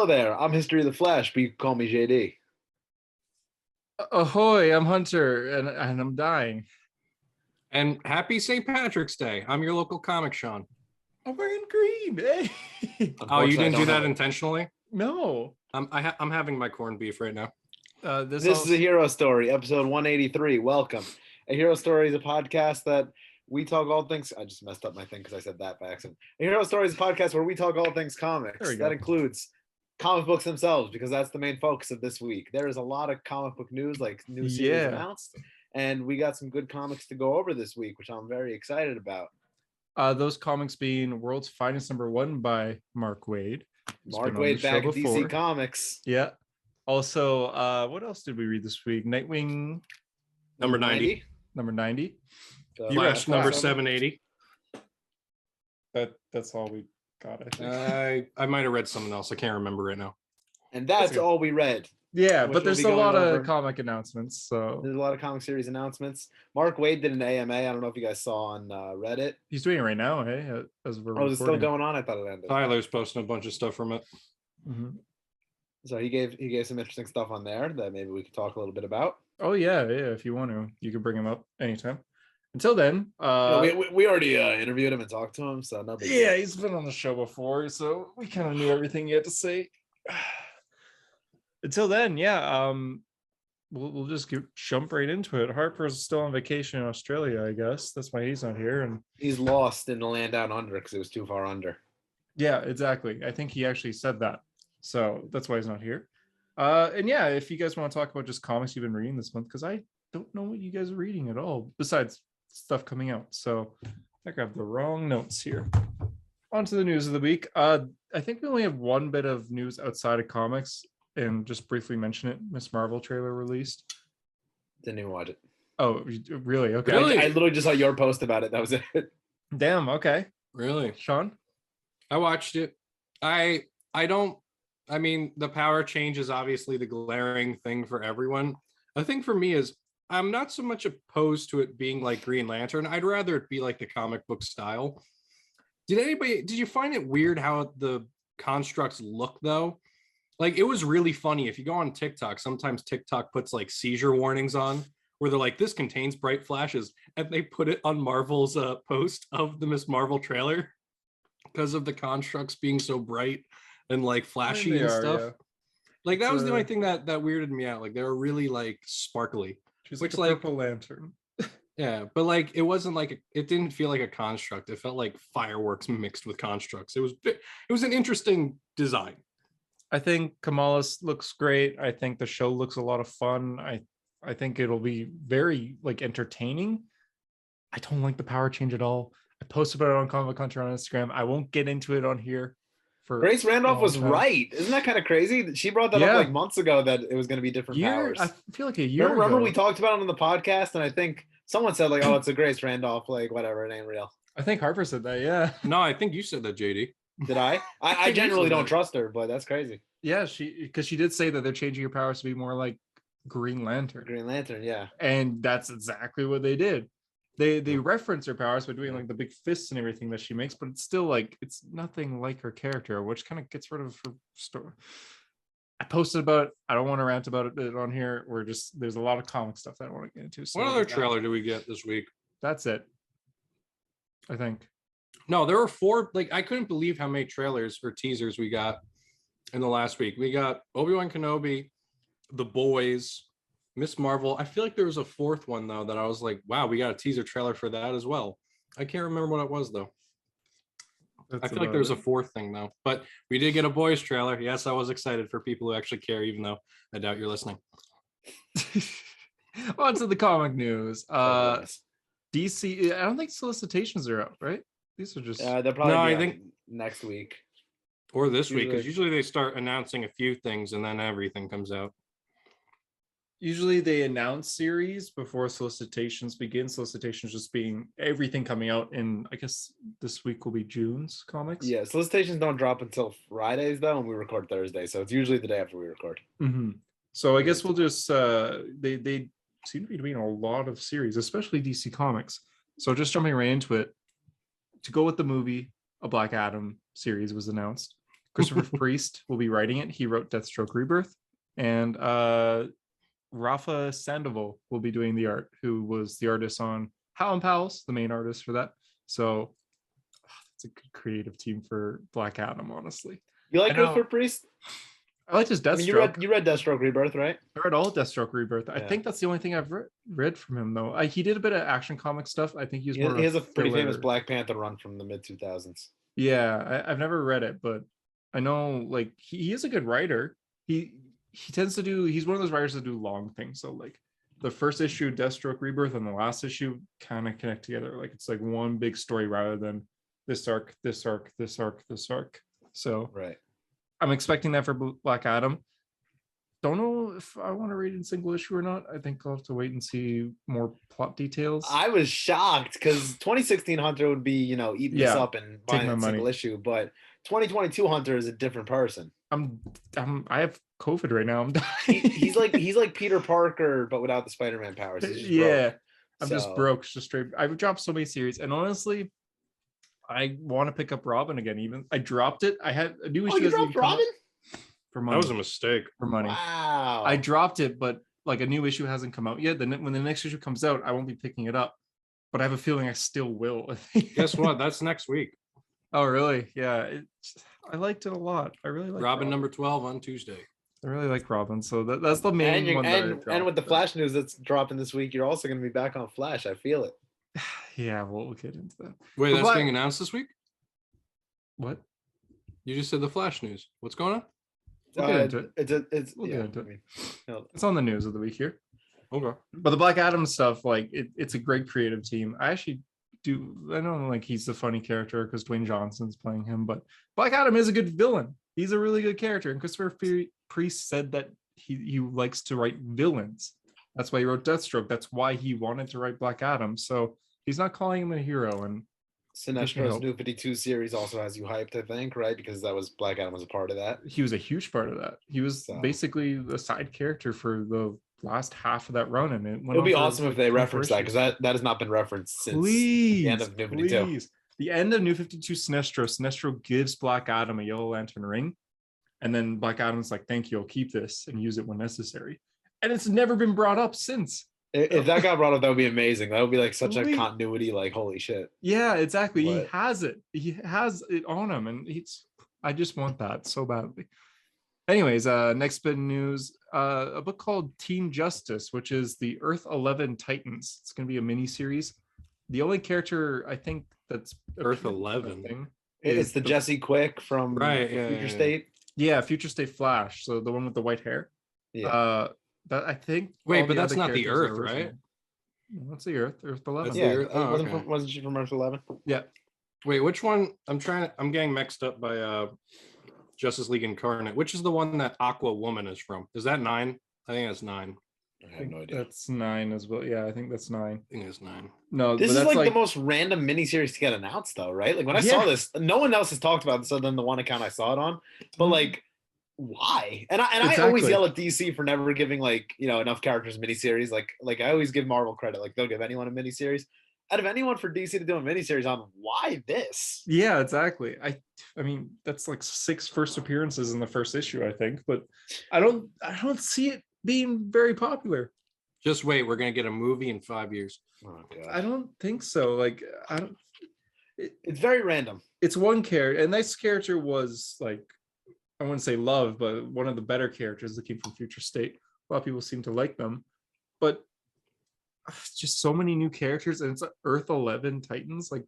Hello there, I'm History of the Flash, but you can call me JD. Ahoy, I'm Hunter, and I'm dying. And happy St. Patrick's Day. I'm your local comic, Sean. I'm wearing green. Hey. Oh, you didn't do that intentionally? No. I'm having my corned beef right now. This is a Hero Story, episode 183. Welcome. A Hero Story is a podcast that we talk all things. I just messed up my thing because I said that by accident. A Hero Story is a podcast where we talk all things comics. That includes comic books themselves, because that's the main focus of this week. There is a lot of comic book news, like new series announced, and we got some good comics to go over this week, which I'm very excited about. Those comics being World's Finest #1 by Mark Waid. Mark Waid back at DC Comics. Yeah. Also, what else did we read this week? Nightwing number 90. Number 90. Flash number 780. That's all we got, I think. I might have read something else. I can't remember right now. And that's all we read. Yeah, but there's a lot of comic announcements. So there's a lot of comic series announcements. Mark Waid did an AMA. I don't know if you guys saw on Reddit. He's doing it right now, hey? As we're is it still going on? I thought it ended. Tyler's posting a bunch of stuff from it. Mm-hmm. So he gave some interesting stuff on there that maybe we could talk a little bit about. Oh yeah. If you want to, you can bring him up anytime. Until then, we already interviewed him and talked to him, so no big deal. He's been on the show before, so we kind of knew everything he had to say. Until then, we'll just jump right into it. Harper's still on vacation in Australia, I guess. That's why he's not here, and he's lost in the land down under because it was too far under. Yeah, exactly. I think he actually said that, so that's why he's not here. If you guys want to talk about just comics you've been reading this month, because I don't know what you guys are reading at all besides stuff coming out. So I grabbed the wrong notes here. On to the news of the week. I think we only have one bit of news outside of comics, and just briefly mention it. Miss Marvel trailer released. Didn't even watch it. Oh, really? Okay. Really? I literally just saw your post about it. That was it. Damn. Okay. Really? Sean? I watched it. I mean, the power change is obviously the glaring thing for everyone. I think for me is I'm not so much opposed to it being like Green Lantern. I'd rather it be like the comic book style. Did you find it weird how the constructs look though? Like, it was really funny. If you go on TikTok, sometimes TikTok puts like seizure warnings on where they're like, this contains bright flashes. And they put it on Marvel's post of the Miss Marvel trailer because of the constructs being so bright and like flashy and stuff. Yeah. Like, that was the only thing that weirded me out. Like, they were really like sparkly. She's like a purple lantern. Yeah, but like it wasn't like it didn't feel like a construct. It felt like fireworks mixed with constructs. It was an interesting design. I think Kamala looks great. I think the show looks a lot of fun. I think it'll be very like entertaining. I don't like the power change at all. I posted about it on Comic Hunter on Instagram. I won't get into it on here. Grace Randolph was right. Isn't that kind of crazy? She brought that up like months ago that it was going to be different powers. I feel like a year ago. Remember we talked about it on the podcast, and I think someone said like, "Oh, it's a Grace Randolph, like whatever, it ain't real." I think Harper said that. Yeah. No, I think you said that, JD. Did I? I generally don't trust her, but that's crazy. Yeah, because she did say that they're changing her powers to be more like Green Lantern. Green Lantern, yeah. And that's exactly what they did. They reference her powers by doing like the big fists and everything that she makes, but it's still like it's nothing like her character, which kind of gets rid of her story. I posted about it. I don't want to rant about it on here. There's a lot of comic stuff that I want to get into. So what other trailer do we get this week? That's it, I think. No, there were 4. Like, I couldn't believe how many trailers or teasers we got in the last week. We got Obi-Wan Kenobi, The Boys, Miss Marvel. I feel like there was a 4th one though that I was like, wow, we got a teaser trailer for that as well. I can't remember what it was though. I feel like there was a 4th thing though, but we did get a Boys trailer. Yes, I was excited for people who actually care, even though I doubt you're listening. On to the comic news. DC, I don't think solicitations are out, right? These are just they're probably I think next week or this week, because usually they start announcing a few things and then everything comes out. Usually they announce series before solicitations begin. Solicitations just being everything coming out in, I guess this week will be June's comics. Yeah, solicitations don't drop until Fridays though, and we record Thursday, so it's usually the day after we record. Mm-hmm. So I guess we'll just they seem to be doing a lot of series, especially DC Comics. So just jumping right into it, to go with the movie, a Black Adam series was announced. Christopher Priest will be writing it. He wrote Deathstroke Rebirth, and Rafa Sandoval will be doing the art, who was the artist on How and Pals, the main artist for that. So it's a good creative team for Black Adam, honestly. You like Christopher Priest? I like his Deathstroke. I mean, you read Deathstroke Rebirth, right? I read all Deathstroke Rebirth. I think that's the only thing I've read from him, though. He did a bit of action comic stuff. I think he has a pretty famous Black Panther run from the mid 2000s. Yeah, I've never read it, but I know like he is a good writer. He tends to do. He's one of those writers that do long things. So like the first issue, Deathstroke Rebirth, and the last issue kind of connect together. Like it's like one big story rather than this arc, this arc, this arc, this arc. So right. I'm expecting that for Black Adam. Don't know if I want to read in single issue or not. I think I'll have to wait and see more plot details. I was shocked because 2016 Hunter would be, eating this up and buying a single issue, but 2022 Hunter is a different person. I have COVID right now. I'm dying. he's like Peter Parker, but without the Spider-Man powers. I'm just broke. Just straight. I've dropped so many series, and honestly, I want to pick up Robin again. Even I dropped it. I had a new issue. You dropped Robin? For money. That was a mistake. For money. Wow. I dropped it, but like a new issue hasn't come out yet. Then when the next issue comes out, I won't be picking it up. But I have a feeling I still will. Guess what? That's next week. Oh, really? Yeah. I liked it a lot. I really liked Robin number 12 on Tuesday. I really like Robin. So that's the main one. And with the Flash news that's dropping this week, you're also going to be back on Flash. I feel it. Yeah, we'll get into that. Wait, that's being announced this week? What? You just said the Flash news. What's going on? We'll get into it. We'll get into it. It's on the news of the week here. Okay. But the Black Adam stuff, like it's a great creative team. I actually I know like he's a funny character because Dwayne Johnson's playing him, but Black Adam is a good villain. He's a really good character. And Christopher Priest said that he likes to write villains. That's why he wrote Deathstroke. That's why he wanted to write Black Adam. So he's not calling him a hero. And Sinestro's New 52 series also has you hyped, I think, right? Because Black Adam was a part of that. He was a huge part of that. He was basically the side character for the last half of that run, and it would be awesome if they reference that, because that has not been referenced since the end of New 52. The end of New 52 Sinestro gives Black Adam a Yellow Lantern ring, and then Black Adam's like, thank you, I'll keep this and use it when necessary. And it's never been brought up since. If that got brought up, that would be amazing. That would be like such a continuity, like holy shit. Yeah, exactly. But he has it on him, and I just want that so badly. Anyways, next bit of news, a book called Teen Justice, which is the Earth 11 Titans. It's going to be a mini series. The only character I think that's Earth 11. It's the Jesse Quick from Future State. Yeah, Future State Flash. So the one with the white hair. Yeah. That I think. Wait, but that's not the Earth, right? What's the Earth? Earth 11. Yeah, wasn't she from Earth 11? Yeah. Wait, which one? I'm getting mixed up by Justice League Incarnate. Which is the one that Aqua Woman is from? Is that 9? I think that's 9. I have no idea. That's 9 as well. Yeah, I think that's 9. I think it's 9. No, this is like the most random miniseries to get announced, though, right? Like when I saw this, no one else has talked about this other than the one account I saw it on. But like, why? And I always yell at DC for never giving enough characters miniseries. Like I always give Marvel credit. Like they'll give anyone a miniseries. Out of anyone for DC to do a miniseries on, why this? Yeah, exactly. I mean, that's like 6 first appearances in the first issue, I think, but I don't see it being very popular. Just wait, we're gonna get a movie in 5 years. Oh god. I don't think so. Like it's very random. It's one character, and this character was like, I wouldn't say love, but one of the better characters that came from Future State. A lot of people seem to like them, but just so many new characters, and it's Earth 11 Titans. Like,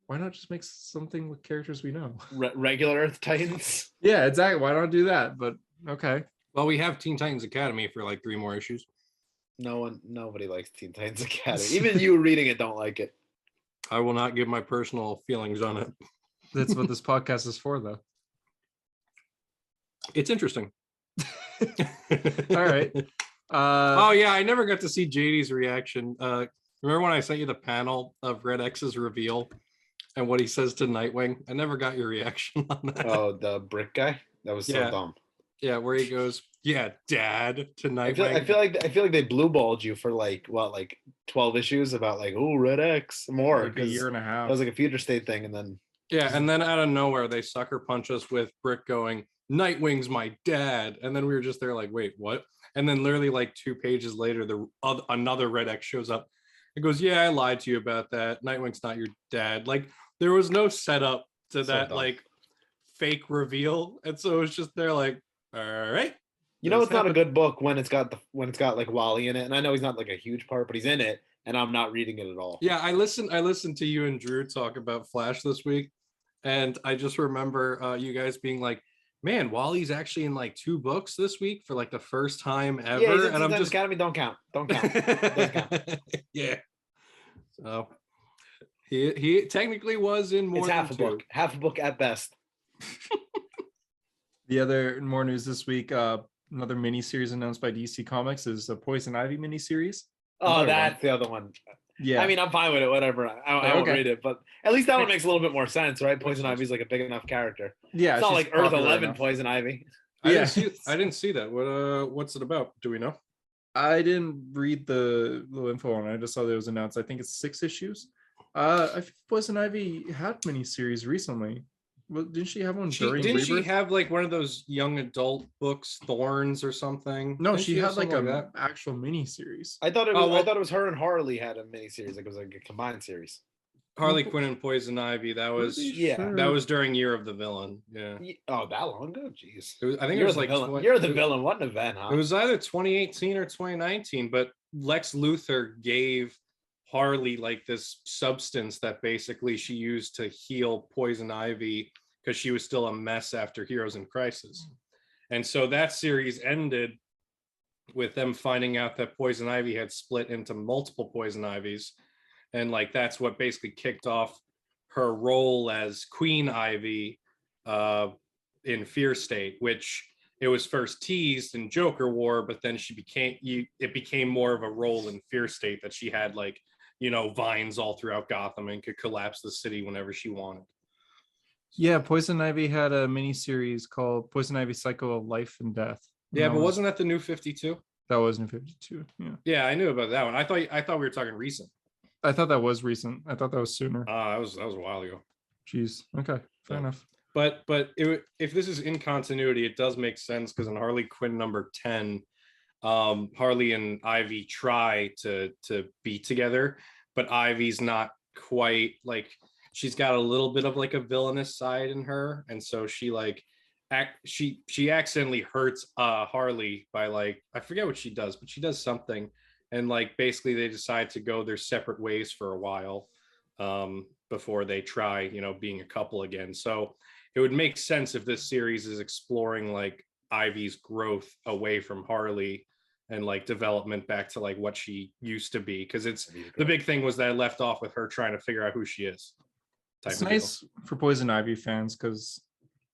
why not just make something with characters we know? Regular Earth Titans. Yeah, exactly. Why not do that? But okay. Well, we have Teen Titans Academy for like 3 more issues. Nobody likes Teen Titans Academy. Even you reading it don't like it. I will not give my personal feelings on it. That's what this podcast is for, though. It's interesting. All right. Oh yeah, I never got to see JD's reaction. Remember when I sent you the panel of Red X's reveal and what he says to Nightwing? I never got your reaction on that. Oh, the brick guy? That was so dumb. Yeah, where he goes, yeah, Dad, to Nightwing. I feel like they blue balled you for like 12 issues about like, oh, Red X more. Like a year and a half. That was like a Future State thing, and then Yeah, and then out of nowhere, they sucker punch us with Brick going, Nightwing's my dad. And then we were just there like, wait, what? And then literally like 2 pages later, another Red X shows up. It goes, yeah, I lied to you about that. Nightwing's not your dad. Like, there was no setup to that, like, fake reveal. And so it was just there like, all right. You know, it's not a good book when it's got like Wally in it. And I know he's not like a huge part, but he's in it. And I'm not reading it at all. Yeah, I listened to you and Drew talk about Flash this week. And I just remember you guys being like, man, Wally's actually in like 2 books this week for like the first time ever. Yeah, and I'm just Academy don't count. Don't count. Doesn't count. Yeah. So he technically was in more it's than half a 2. book. Half a book at best. The other more news this week, another miniseries announced by DC Comics is the Poison Ivy miniseries. Oh, that's the other one. Yeah. I mean, I'm fine with it, whatever. I won't read it, but at least that one makes a little bit more sense, right? Poison Ivy's like a big enough character. Yeah. It's not like Earth 11 enough. Poison Ivy. I didn't see that. What's it about? Do we know? I didn't read the little info on it. I just saw that it was announced. I think it's 6 issues. I think Poison Ivy had miniseries recently. Well, didn't she have one during Didn't Rebirth? she have like one of those young adult books, Thorns or something? No, Didn't she had like something an actual miniseries. I thought it was her and Harley had a miniseries. Like it was like a combined series. Harley Quinn and Poison Ivy. That was that was during Year of the Villain. Yeah. Oh, that long ago? Jeez. I think it was like You're the Villain. What an event, huh? It was either 2018 or 2019, but Lex Luthor gave Harley like this substance that basically she used to heal Poison Ivy because she was still a mess after Heroes in Crisis. And so that series ended with them finding out that Poison Ivy had split into multiple Poison Ivies. And like that's what basically kicked off her role as Queen Ivy in Fear State, which it was first teased in Joker War, but then it became more of a role in Fear State that she had like, you know, vines all throughout Gotham and could collapse the city whenever she wanted. Yeah, Poison Ivy had a miniseries called Poison Ivy Cycle of Life and Death. Yeah, but wasn't that the New 52? That was New 52. Yeah. Yeah, I knew about that one. I thought we were talking recent. I thought that was recent. I thought that was sooner. That was a while ago. Jeez. Okay, fair enough. But if this is in continuity, it does make sense because in Harley Quinn number 10, Harley and Ivy try to be together, but Ivy's not quite like, she's got a little bit of like a villainous side in her, and so she like she accidentally hurts Harley by like, I forget what she does, but she does something, and like basically they decide to go their separate ways for a while before they try, you know, being a couple again. So it would make sense if this series is exploring like Ivy's growth away from Harley and like development back to like what she used to be, because it's the big thing was that I left off with her trying to figure out who she is. It's nice for Poison Ivy fans because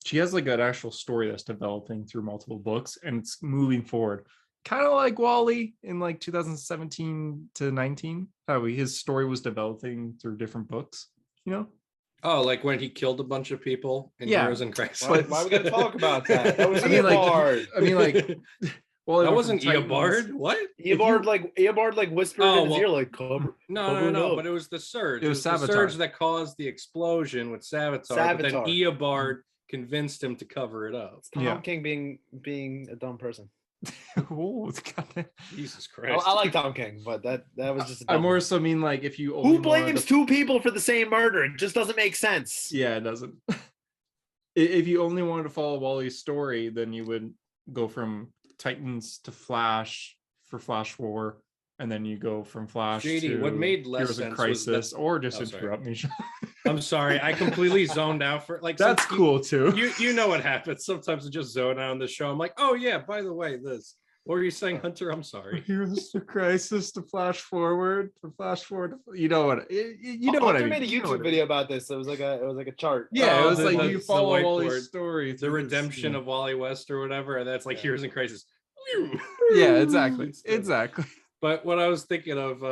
she has like an actual story that's developing through multiple books and it's moving forward, kind of like Wally in like 2017 to 19, how his story was developing through different books, you know. Oh, like when he killed a bunch of people in Heroes in Crisis. Why are we gonna talk about that? That was Eobard. I mean, like, well, that wasn't Eobard. What? Eobard like whispered in his ear, like, cover. No. But it was the surge. It was the surge that caused the explosion with Savitar. But then Eobard convinced him to cover it up. It's Tom King being a dumb person. Oh, Jesus Christ! I like Tom King, but that was just. I more so mean like if you only who blames 2 people for the same murder? It just doesn't make sense. Yeah, it doesn't. If you only wanted to follow Wally's story, then you would go from Titans to Flash for Flash War, and then you go from Flash to what made less Heroes sense in Crisis, or just interrupt me. I'm sorry, I completely zoned out for like. That's cool too. You know what happens? Sometimes I just zone out on the show. I'm like, oh yeah, by the way, this. What were you saying, Hunter? I'm sorry. Heroes to Crisis to Flash Forward to Flash Forward. You know what? You know what I mean. Hunter made a YouTube video about this. It was like a chart. Yeah, it was like you follow Wally's story, the redemption of Wally West or whatever, and that's like Heroes in Crisis. Yeah, exactly. But what I was thinking of,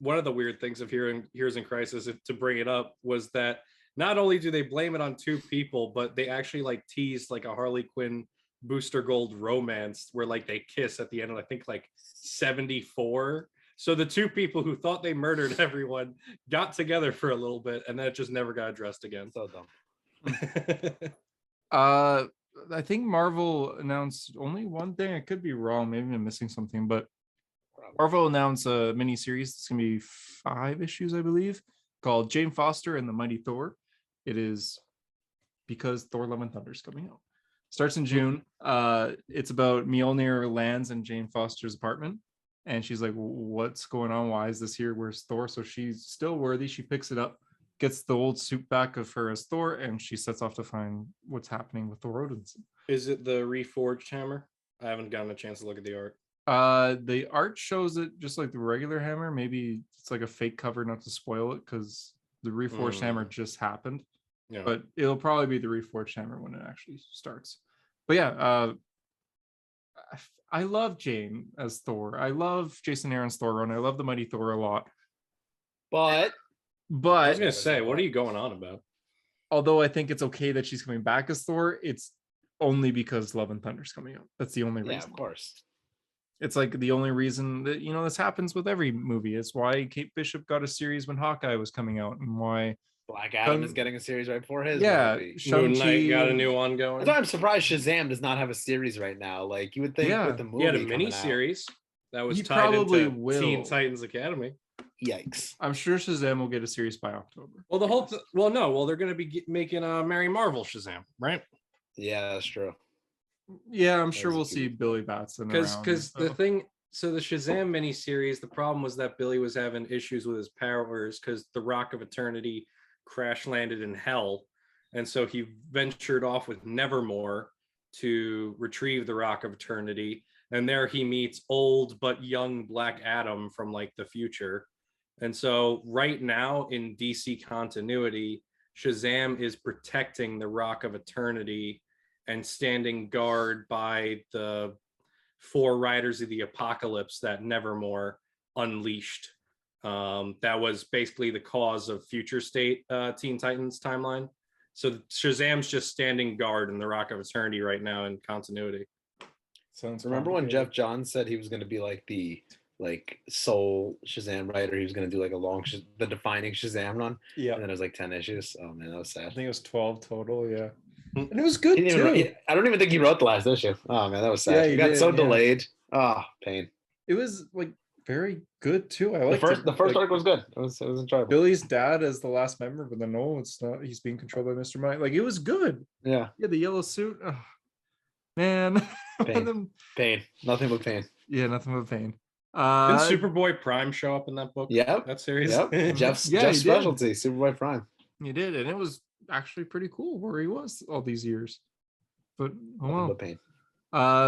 one of the weird things of Heroes in Crisis, to bring it up, was that not only do they blame it on 2 people, but they actually like teased like a Harley Quinn Booster Gold romance where like they kiss at the end of I think like 74. So the two people who thought they murdered everyone got together for a little bit, and then it just never got addressed again. So dumb. I think Marvel announced only one thing. I could be wrong. Maybe I'm missing something, but Marvel announced a miniseries. It's gonna be 5 issues, I believe, called Jane Foster and the Mighty Thor. It is because Thor: Love and Thunder is coming out. Starts in June. It's about Mjolnir lands in Jane Foster's apartment, and she's like, "What's going on? Why is this here? Where's Thor?" So she's still worthy. She picks it up, gets the old suit back of her as Thor, and she sets off to find what's happening with Thor Odinson. Is it the reforged hammer? I haven't gotten a chance to look at the art. The art shows it just like the regular hammer. Maybe it's like a fake cover, not to spoil it, because the reforged hammer just happened. Yeah. But it'll probably be the reforged hammer when it actually starts. But yeah, I love Jane as Thor. I love Jason Aaron's Thor run. I love the Mighty Thor a lot. But I was gonna say, what are you going on about? Although I think it's okay that she's coming back as Thor, it's only because Love and Thunder's coming out. That's the only reason. Yeah, of course. It's like the only reason that, you know, this happens with every movie. It's why Kate Bishop got a series when Hawkeye was coming out, and why Black Adam is getting a series right before his movie. Moon Knight got a new one going. That's why I'm surprised Shazam does not have a series right now. Like, you would think with the movie, he had a mini series that was tied into Teen Titans Academy. Yikes! I'm sure Shazam will get a series by October. Well, they're going to be making a Mary Marvel Shazam, right? Yeah, that's true. Yeah, I'm sure we'll see Billy Batson around. Because the thing, so the Shazam miniseries, the problem was that Billy was having issues with his powers because the Rock of Eternity crash landed in hell, and so he ventured off with Nevermore to retrieve the Rock of Eternity, and there he meets old but young Black Adam from like the future. And so right now in DC continuity, Shazam is protecting the Rock of Eternity and standing guard by the 4 Riders of the Apocalypse that Nevermore unleashed. That was basically the cause of Future State Teen Titans timeline. So Shazam's just standing guard in the Rock of Eternity right now in continuity. Remember when Jeff Johns said he was going to be like the sole Shazam writer? He was going to do like the defining Shazam run. Yeah. And then it was like 10 issues. Oh man, that was sad. I think it was 12 total. Yeah. And it was good too. I don't even think he wrote the last issue. Oh man, that was sad. Yeah, he got so delayed. Oh, pain. It was like very good too. I like the first arc was good. It was enjoyable. Billy's dad as the last member, but then no, it's not. He's being controlled by Mr. Mike. Like, it was good. Yeah. Yeah, the yellow suit. Oh, man. Pain. Nothing but pain. Yeah, nothing but pain. Didn't Superboy Prime show up in that book? Yep. That series. Yep. Jeff's specialty, Superboy Prime. He did, and it was actually pretty cool where he was all these years. But nothing but pain.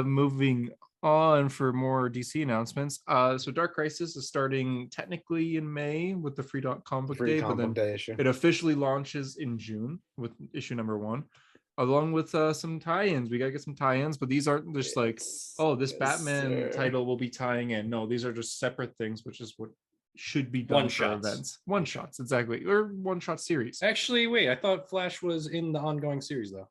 Moving on for more DC announcements. So Dark Crisis is starting technically in May with the Free Comic Book Day, but then issue. It officially launches in June with issue number 1, along with some tie-ins. We gotta get some tie-ins, but these aren't just this Batman title will be tying in. No, these are just separate things, which is what should be done for events. One shots, exactly, or one shot series. Actually, wait, I thought Flash was in the ongoing series though.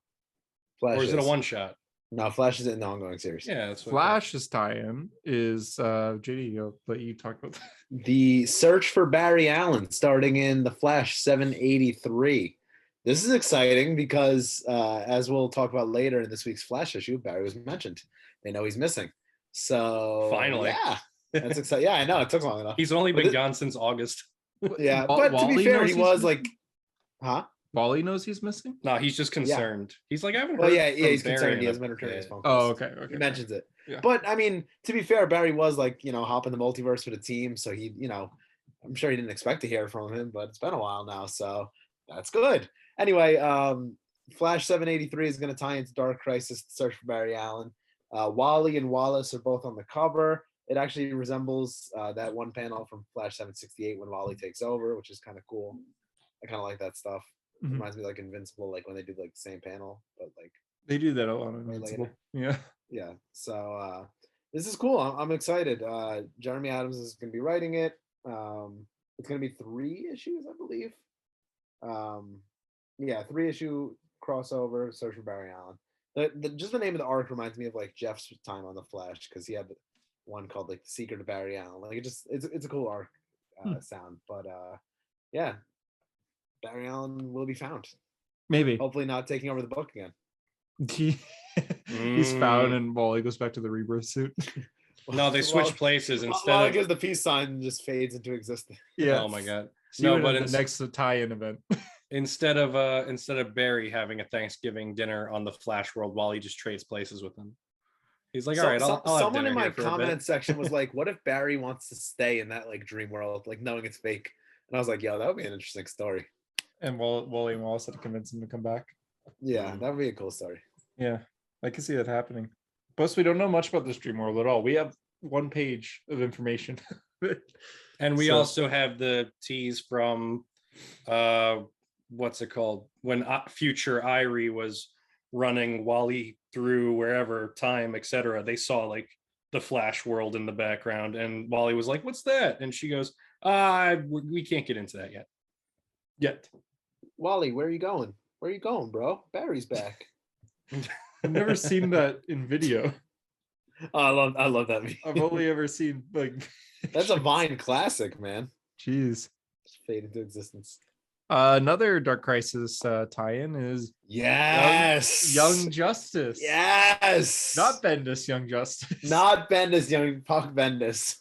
Or is it a one shot? No, Flash is in the ongoing series. Yeah, that's what Flash's tie-in is JD. I'll let you talk about that. The Search for Barry Allen, starting in the Flash 783. This is exciting because, as we'll talk about later in this week's Flash issue, Barry was mentioned. They know he's missing. So finally, yeah, that's exciting. Yeah, I know it took long enough. He's only been gone since August. Yeah, but to be fair, he was like, huh? Wally knows he's missing? No, he's just concerned. Yeah. He's like, I haven't heard. Well, yeah, he's concerned. He hasn't been returning his phone calls. Oh, okay. He mentions it. Yeah. But I mean, to be fair, Barry was like, hopping the multiverse for the team. So he, I'm sure he didn't expect to hear from him, but it's been a while now. So that's good. Anyway, Flash 783 is going to tie into Dark Crisis, Search for Barry Allen. Wally and Wallace are both on the cover. It actually resembles that one panel from Flash 768 when Wally takes over, which is kind of cool. I kind of like that stuff. Mm-hmm. Reminds me like Invincible, like when they do like the same panel, but like they do that a lot on Invincible. Yeah. So this is cool. I'm excited. Jeremy Adams is going to be writing it. It's going to be 3 issues, I believe. 3-issue crossover. Search for Barry Allen. Just the name of the arc reminds me of like Jeff's time on the Flash, because he had one called like The Secret of Barry Allen. Like it's a cool arc sound, but yeah, Barry Allen will be found. Maybe. Hopefully not taking over the book again. He's found and Wally goes back to the rebirth suit. No, they switch places instead Wally of gives the peace sign and just fades into existence. Yeah. Oh my god. See No, you but in the next tie-in event. instead of Barry having a Thanksgiving dinner on the Flash world, Wally just trades places with him. He's like, all right, I'll have someone dinner in my here for a bit. comment section was like, what if Barry wants to stay in that like dream world, like knowing it's fake? And I was like, yo, that would be an interesting story. And Wally and Wallace had to convince him to come back. Yeah, that would be a cool story. Yeah, I can see that happening. Plus, we don't know much about this dream world at all. We have 1 page of information. And we also have the tease from what's it called, when future Irie was running Wally through wherever time, etc. They saw like the Flash world in the background, and Wally was like, what's that? And she goes, we can't get into that yet. Wally, where are you going? Where are you going, bro? Barry's back. I've never seen that in video. Oh, I love that. I've only ever seen like that's a Vine classic, man. Jeez. Just fade into existence. Another Dark Crisis tie-in is Young Justice. Yes. Not Bendis, Young Justice. Not Bendis, Young Puck Bendis.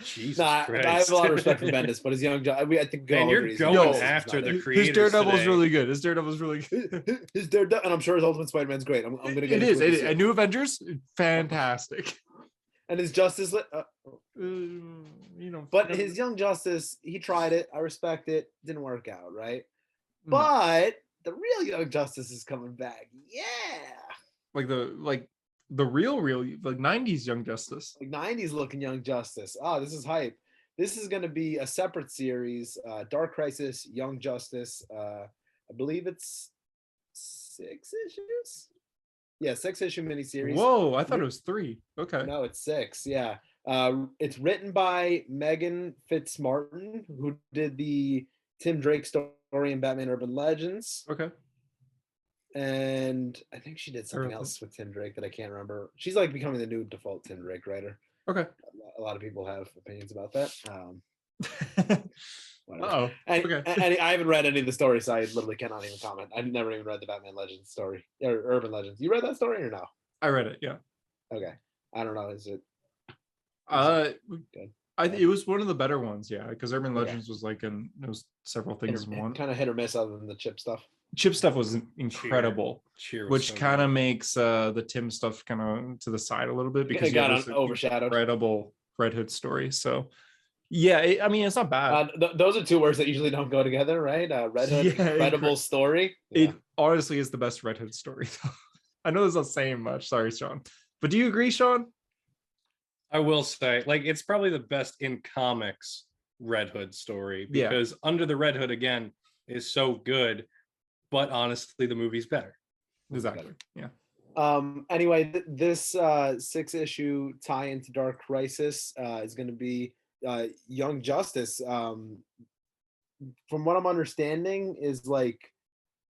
Jesus Christ. I have a lot of respect for Bendis, but his Young Justice, I think man, you're going after the creators. His Daredevil's today. really good. His Daredevil's really good. His Daredevil, and I'm sure his Ultimate Spider-Man's great. I'm gonna get it is. A New Avengers, fantastic. And his Justice, but his Young Justice, he tried it. I respect it. Didn't work out, right? No. But the real Young Justice is coming back. Yeah. Like the real like 90s Young Justice. Like 90s looking Young Justice. Oh, this is hype. This is going to be a separate series. Dark Crisis, Young Justice. I believe it's 6 issues. Yeah, 6-issue miniseries. Whoa, I thought it was 3. Okay. No, it's 6. Yeah. It's written by Megan Fitzmartin, who did the Tim Drake story in Batman Urban Legends. Okay. And I think she did something else with Tim Drake that I can't remember. She's like becoming the new default Tim Drake writer. Okay. A lot of people have opinions about that. Oh, okay. And I haven't read any of the stories, so I literally cannot even comment. I've never even read the Batman Legends story or Urban Legends. You read that story or no? I read it. Yeah. Okay. I don't know. Is it? Good. It was one of the better ones. Yeah, because Urban Legends was like, it was several things in one. Kind of hit or miss, other than the Chip stuff. Chip stuff was incredible, which so kind of makes the Tim stuff kind of to the side a little bit because it got overshadowed. Incredible Red Hood story. So yeah, I mean, it's not bad. Those are two words that usually don't go together, right? Red Hood, incredible story. It honestly is the best Red Hood story. I know that's not saying much. Sorry, Sean. But do you agree, Sean? I will say, like, it's probably the best in comics Red Hood story because Under the Red Hood again is so good, but honestly, the movie's better. Exactly. Yeah. Anyway, this 6-issue tie into Dark Crisis is going to be Young Justice. From what I'm understanding, is like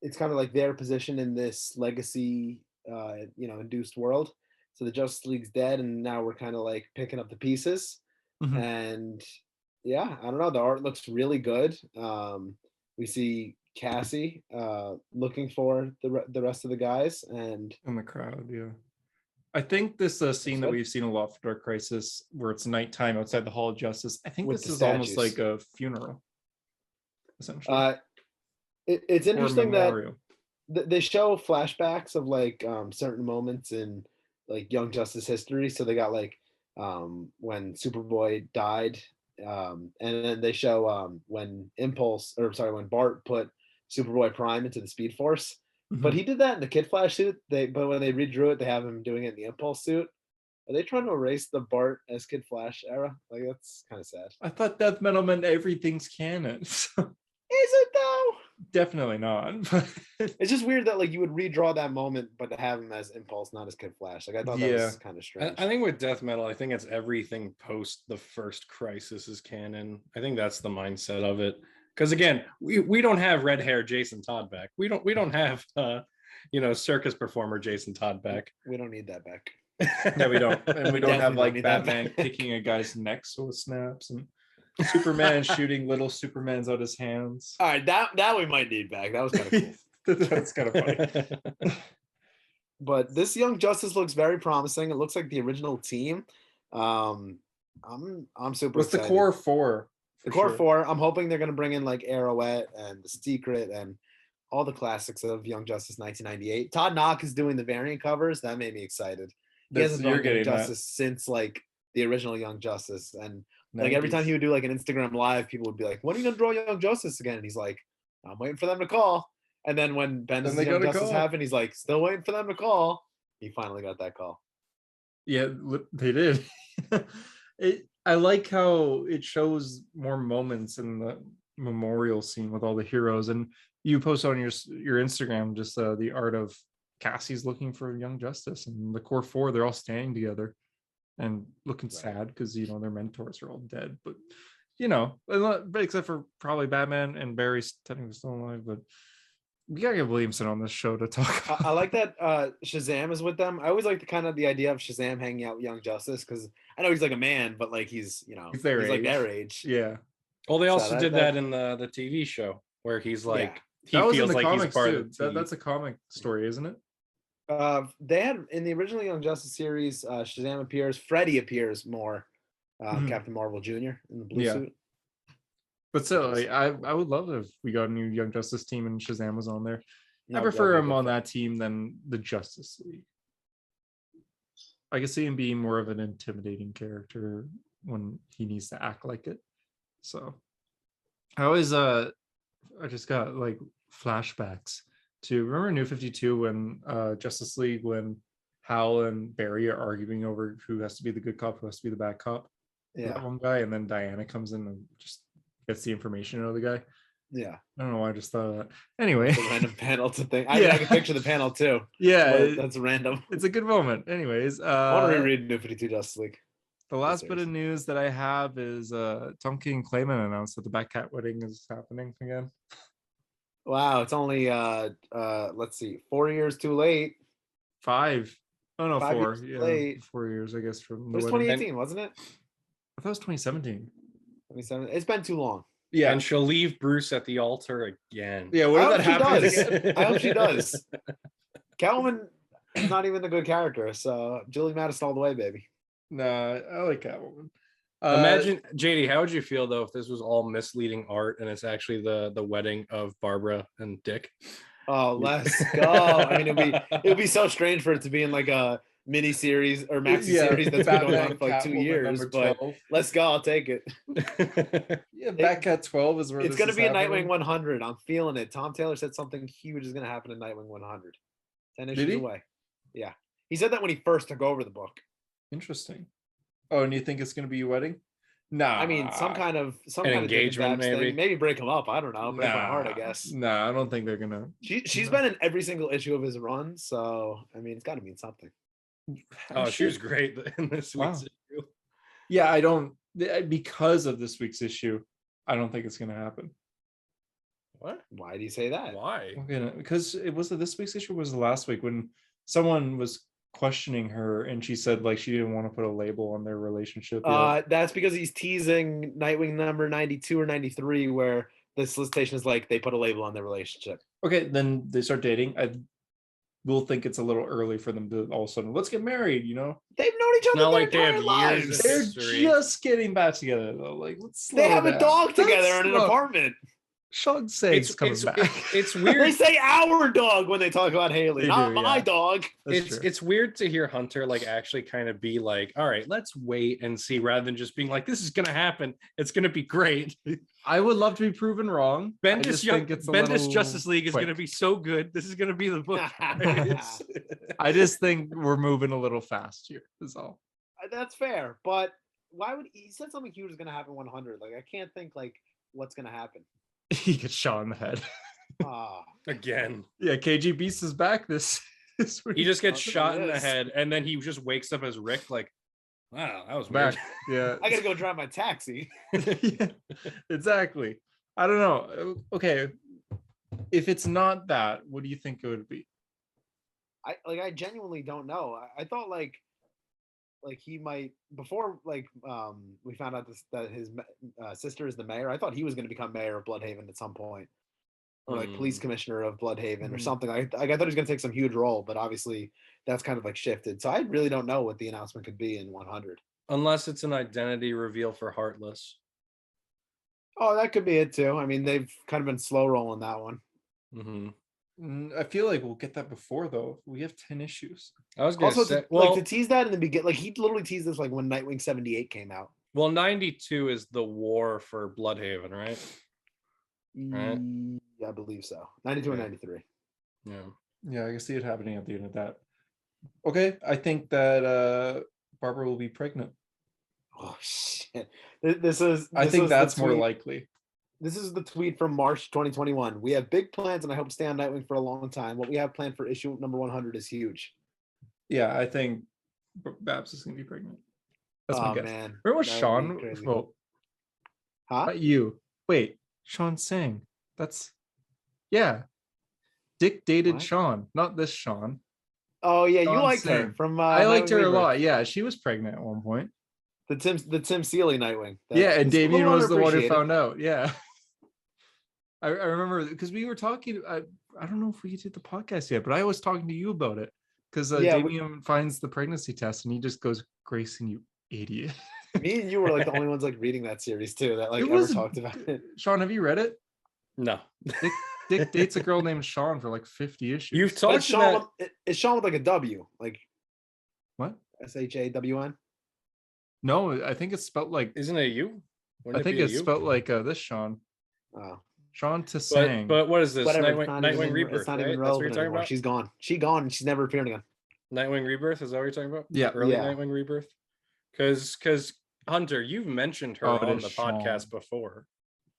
it's kind of like their position in this legacy, induced world. So the Justice League's dead, and now we're kind of like picking up the pieces. Mm-hmm. And yeah, I don't know. The art looks really good. We see Cassie looking for the rest of the guys and in the crowd. Yeah, I think this scene that we've seen a lot for Dark Crisis, where it's nighttime outside the Hall of Justice. I think this is almost like a funeral, essentially. It's interesting that they show flashbacks of like certain moments in like Young Justice history. So they got like when Superboy died, and then they show when Bart put Superboy Prime into the Speed Force. Mm-hmm. But he did that in the Kid Flash suit. But when they redrew it, they have him doing it in the Impulse suit. Are they trying to erase the Bart as Kid Flash era? Like, that's kind of sad. I thought Death Metal meant everything's canon. Is it though? Definitely not. It's just weird that like you would redraw that moment, but to have him as Impulse, not as Kid Flash. Like I thought that was kind of strange. I think with Death Metal, I think it's everything post the first Crisis is canon. I think that's the mindset of it. Because again, we don't have red hair Jason Todd back. We don't have circus performer Jason Todd back. We don't need that back. No, we don't. And we don't have definitely like need that Batman back. kicking a guy's neck so it snaps, and Superman shooting little Supermans out his hands. All right, that we might need back. That was kind of cool. That's kind of funny. But this Young Justice looks very promising. It looks like the original team. I'm super What's the excited. core four? The core four. I'm hoping they're gonna bring in like Arrowette and The Secret and all the classics of Young Justice 1998. Todd Knock is doing the variant covers. That made me excited. He hasn't done Young Justice since like the original Young Justice, and like every time he would do like an Instagram live, people would be like, "When are you gonna draw Young Justice again?" And he's like, "I'm waiting for them to call." And then when Ben's Young Justice happened, he's like, "Still waiting for them to call." He finally got that call. Yeah, they did. I like how it shows more moments in the memorial scene with all the heroes, and you post on your Instagram just the art of Cassie's looking for Young Justice, and the core four, they're all standing together and looking sad because their mentors are all dead, but except for probably Batman and Barry's technically still alive, but we gotta get Williamson on this show to talk. I like that Shazam is with them. I always like the idea of Shazam hanging out with Young Justice, because I know he's like a man, but like he's like their age. Yeah. Well, they also did that in the TV show where he's like he feels feels like he's part too. of the team. That's a comic story, isn't it? They had in the original Young Justice series, Shazam appears, Freddy appears more, Captain Marvel Jr. in the blue suit. But still, I would love if we got a new Young Justice team and Shazam was on there. I prefer him on that team than the Justice League. I can see him being more of an intimidating character when he needs to act like it. So I just got like flashbacks to remember New 52 when Justice League, when Hal and Barry are arguing over who has to be the good cop, who has to be the bad cop. Yeah. That one guy, and then Diana comes in and just gets the information out of the guy. Yeah. I don't know why I just thought of that. Anyway. It's a random panel to think. I can picture the panel too. Yeah. That's random. It's a good moment. Anyways. I want to reread New 52 Justice League. The last bit of news that I have is Tom King Clayman announced that the Batcat wedding is happening again. Wow, it's only let's see, 4 years too late. 5. Oh no, 5 4. years Yeah, late. 4 years, I guess, from the It was wedding. 2018, wasn't it? I thought it was 2017. 2017. It's been too long. Yeah, and she'll leave Bruce at the altar again. Yeah, what if that happens again? I hope she does. Catwoman is not even a good character, so Julie Madison all the way, baby. Nah, I like Catwoman. Imagine, JD, how would you feel though if this was all misleading art and it's actually the wedding of Barbara and Dick? Oh, let's go. I mean, it'd be so strange for it to be in like a mini series or maxi series that's been going on for like 2 years. But let's go. I'll take it. Yeah, Batcat 12 is where it's going to be a Nightwing 100. I'm feeling it. Tom Taylor said something huge is going to happen in Nightwing 100. 10 issues away. Yeah, he said that when he first took over the book. Interesting. Oh, and you think it's going to be a wedding? Nah. I mean, some kind of engagement, maybe break them up. I don't know. Break my heart, I guess. Nah, I don't think they're gonna. She's been in every single issue of his run, so I mean, it's got to mean something. Oh, she was great in this week's issue. Yeah, I don't, because of this week's issue, I don't think it's gonna happen. What? Why do you say that? Why? Because it was this week's issue, or was the last week when someone was questioning her and she said like she didn't want to put a label on their relationship yet. That's because he's teasing Nightwing number 92 or 93 where the solicitation is like they put a label on their relationship. Okay, then they start dating. I will think it's a little early for them to all of a sudden let's get married, they've known each other their entire lives. They're just getting back together though. Like they have a dog together in an apartment. Sean says coming back. It's weird. They say our dog when they talk about Haley, not my dog. It's weird to hear Hunter like actually kind of be like, all right, let's wait and see, rather than just being like, this is gonna happen. It's gonna be great. I would love to be proven wrong. Bendis Justice League is gonna be so good. This is gonna be the book. I just think we're moving a little fast here. Is all. That's fair, but why would he said something huge is gonna happen 100? Like I can't think like what's gonna happen. He gets shot in the head. Again. Yeah, KG Beast is back this week. He just gets shot in the head and then he just wakes up as Rick like, wow, that was weird. Yeah. I gotta go drive my taxi. Yeah, exactly. I don't know. Okay. If it's not that, what do you think it would be? I genuinely don't know. I thought like he might before we found out that his sister is the mayor. I thought he was going to become mayor of Bloodhaven at some point, or like police commissioner of Bloodhaven or something. I thought he was going to take some huge role, but obviously that's kind of like shifted. So I really don't know what the announcement could be in 100. Unless it's an identity reveal for Heartless. Oh, that could be it too. I mean, they've kind of been slow rolling that one. I feel like we'll get that before though. We have 10 issues. I was going to say, like to tease that in the beginning, like he literally teased this like when Nightwing 78 came out. Well, 92 is the war for Bloodhaven, right? Right. I believe so. 92 and 93. Yeah, I can see it happening at the end of that. Okay, I think that Barbara will be pregnant. Oh shit! I think that's more likely. This is the tweet from March 2021. We have big plans, and I hope to stay on Nightwing for a long time. What we have planned for issue number 100 is huge. Yeah, I think Babs is going to be pregnant. That's my guess. Man. Where was Sean? Well, not you. Wait, Sean Sang. That's Dick dated Sean, not this Sean. Oh yeah, Sean you liked Sang. Her from. I liked her a lot. Yeah, she was pregnant at one point. The Tim Seeley Nightwing. And Damien was the one who found out. Yeah. I remember because we were talking. I don't know if we did the podcast yet, but I was talking to you about it because Damien finds the pregnancy test and he just goes, "Grayson, you idiot." Me and you were like the only ones like reading that series too that like ever talked about it. Sean, have you read it? No. Dick dates a girl named Sean for like 50 issues. You've talked about it's Sean with like a W, like what? SHAWN. No, I think it's spelled like. Isn't it you? I think it's spelled like this Sean. Oh. Sean to Sang. But what is this? Whatever, Nightwing Rebirth. It's not right? even relevant anymore. She's gone. She's gone and she's never appeared again. Nightwing Rebirth, is that what you're talking about? Yeah. Early Nightwing Rebirth. Because Hunter, you've mentioned her on the podcast before.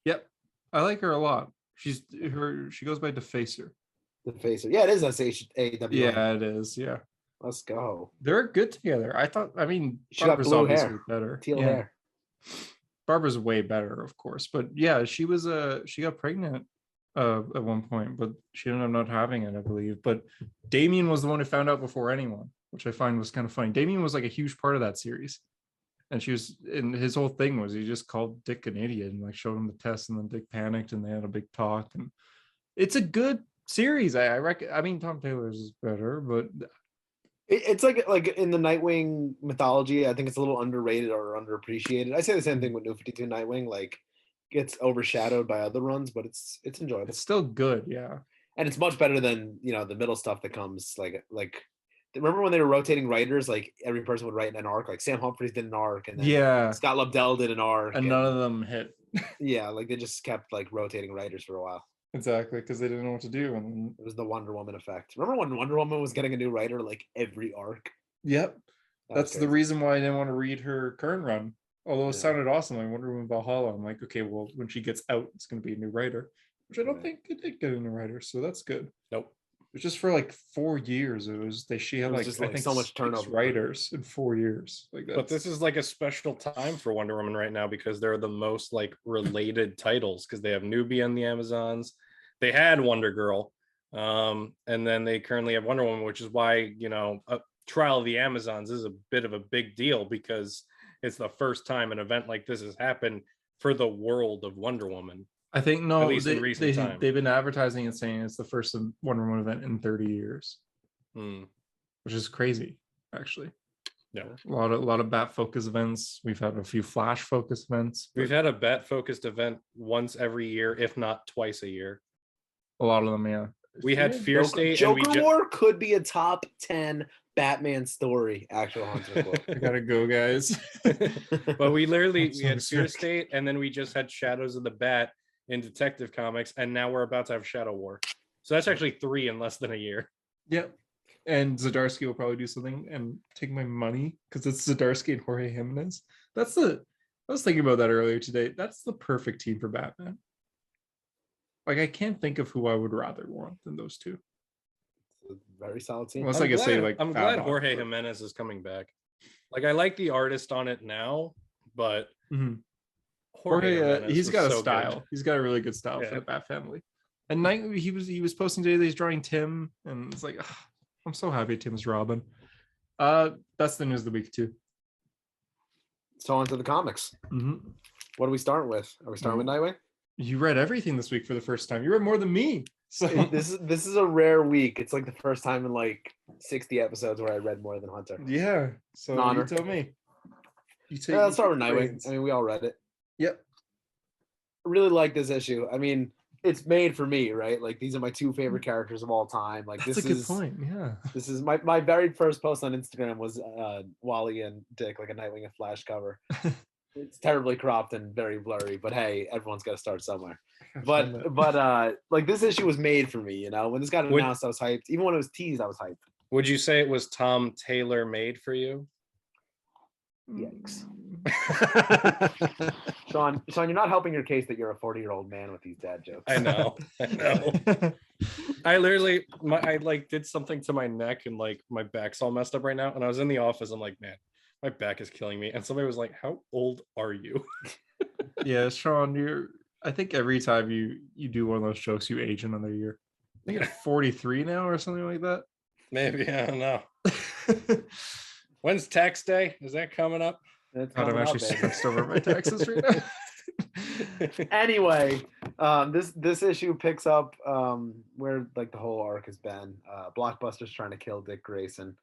Yep. I like her a lot. She goes by Defacer. Defacer. Yeah, it is SHAWN. Yeah, it is. Yeah. Let's go. They're good together. She got blue hair. Better. Teal hair. Barbara's way better, of course. But yeah, she got pregnant at one point, but she ended up not having it, I believe. But Damien was the one who found out before anyone, which I find was kind of funny. Damien was like a huge part of that series. And his whole thing was he just called Dick an idiot and like showed him the test, and then Dick panicked and they had a big talk. And it's a good series. I reckon. I mean, Tom Taylor's is better, but it's like in the Nightwing mythology, I think it's a little underrated or underappreciated. I say the same thing with New 52 Nightwing, like gets overshadowed by other runs, but it's enjoyable. It's still good, yeah. And it's much better than the middle stuff that comes like remember when they were rotating writers, like every person would write an arc, like Sam Humphries did an arc and then Scott Lobdell did an arc and none of them hit. Yeah, like they just kept like rotating writers for a while. Exactly, because they didn't know what to do. And it was the Wonder Woman effect. Remember when Wonder Woman was getting a new writer like every arc? Yep. That's the reason why I didn't want to read her current run. Although it sounded awesome, like Wonder Woman Valhalla. I'm like, okay, well, when she gets out, it's going to be a new writer, which I don't think it did get a new writer, so that's good. Nope. It was just for like 4 years. She had like I think so much turnover writers in 4 years. Like that. But this is like a special time for Wonder Woman right now because they're the most like related titles because they have Nubia and the Amazons. They had Wonder Girl, and then they currently have Wonder Woman, which is why Trial of the Amazons is a bit of a big deal because it's the first time an event like this has happened for the world of Wonder Woman. I think they've been advertising and saying it's the first Wonder Woman event in 30 years, which is crazy, actually. Yeah, a lot of Bat focus events. We've had a few Flash focus events. We've had a Bat focused event once every year, if not twice a year. A lot of them, yeah. We had Fear State. Joker War could be a top 10 Batman story. Actual Hunter quote. I gotta go, guys. But we had Fear State, and then we just had Shadows of the Bat in Detective Comics, and now we're about to have Shadow War. So that's actually 3 in less than a year. Yep. And Zdarsky will probably do something and take my money because it's Zdarsky and Jorge Jimenez. I was thinking about that earlier today. That's the perfect team for Batman. Like, I can't think of who I would rather want than those two. Very solid team. Unless I'm glad Jorge Jimenez is coming back. Like, I like the artist on it now, but Jorge, he's got a style. Good. He's got a really good style for the Bat family. And he was posting today that he's drawing Tim, and it's like, I'm so happy Tim's Robin. That's the news of the week too. So on to the comics. Mm-hmm. What do we start with? Are we starting with Nightwing? You read everything this week for the first time. You read more than me. So This is a rare week. It's like the first time in like 60 episodes where I read more than Hunter. yeah. So you tell me. Let's start with Nightwing. I mean, we all read it. Yep. I really like this issue. I mean, it's made for me, right? Like these are my two favorite characters of all time. Like That's a good point. Yeah. This is my very first post on Instagram was Wally and Dick, like a Nightwing and Flash cover. It's terribly cropped and very blurry, but hey, everyone's got to start somewhere. But like this issue was made for me, you know. When this got announced, I was hyped. Even when it was teased, I was hyped. Would you say it was Tom Taylor made for you? Yikes. Sean, you're not helping your case that you're a 40-year-old man with these dad jokes. I know. I literally, I like did something to my neck and like my back's all messed up right now. And I was in the office. I'm like, man, my back is killing me. And somebody was like, how old are you? Yeah, Sean, I think every time you do one of those jokes, you age another year. I think you're 43 now or something like that. Maybe, I don't know. When's tax day? Is that coming up? I'm actually stressed over my taxes right now. Anyway, this issue picks up where like the whole arc has been. Blockbuster's trying to kill Dick Grayson.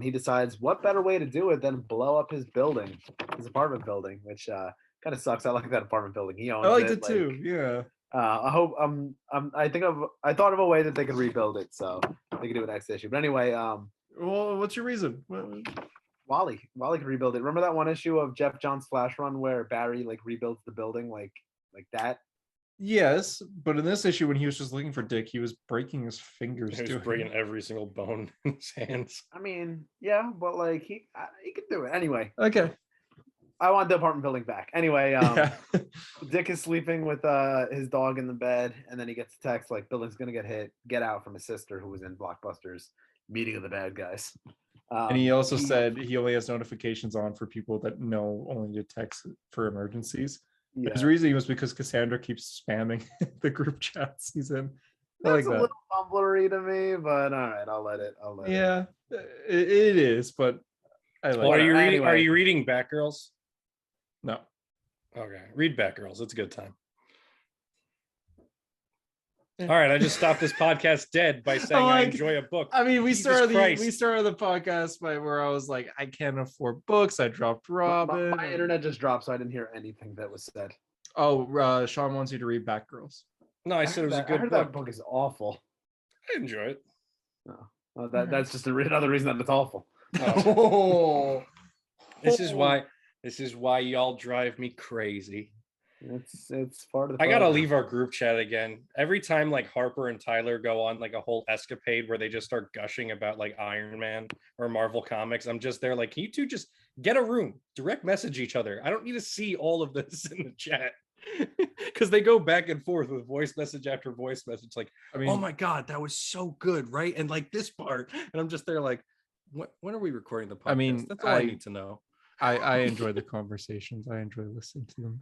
He decides what better way to do it than blow up his building, his apartment building, which kind of sucks. I like that apartment building. He owns it. I liked it too. Yeah. I hope I thought of a way that they could rebuild it, so they could do it next issue. But anyway, well, what's your reason? Wally could rebuild it. Remember that one issue of Jeff John's Flash run where Barry like rebuilds the building like that? Yes, but in this issue, when he was just looking for Dick, he was breaking his fingers. He was breaking every single bone in his hands. I mean, yeah, but like he could do it anyway. Okay. I want the apartment building back. Anyway, Dick is sleeping with his dog in the bed, and then he gets a text like building's gonna get hit. Get out from his sister who was in Blockbuster's meeting of the bad guys. And he also said he only has notifications on for people that know only to text for emergencies. Yeah. His reasoning was because Cassandra keeps spamming the group chats he's in. That's a little Tumblr-y to me, but all right, I'll let it. Yeah, it is, but I like. Well, are you reading Batgirls? No. Okay, read Batgirls. It's a good time. All right, I just stopped this podcast dead by saying I enjoy a book. I mean, we started the podcast by where I was like, I can't afford books. I dropped Robin. My internet just dropped, so I didn't hear anything that was said. Oh, Sean wants you to read Batgirls. No, I said it was a good book. That book is awful. I enjoy it. No, that's just another reason that it's awful. Oh. This is why y'all drive me crazy. It's part of the I gotta leave our group chat again. Every time like Harper and Tyler go on like a whole escapade where they just start gushing about like Iron Man or Marvel Comics, I'm just there like, can you two just get a room, direct message each other? I don't need to see all of this in the chat. Because they go back and forth with voice message after voice message, like, I mean, oh my god, that was so good, right? And like this part, and I'm just there like, when are we recording the podcast? I mean, that's all I need to know. I enjoy the conversations. I enjoy listening to them.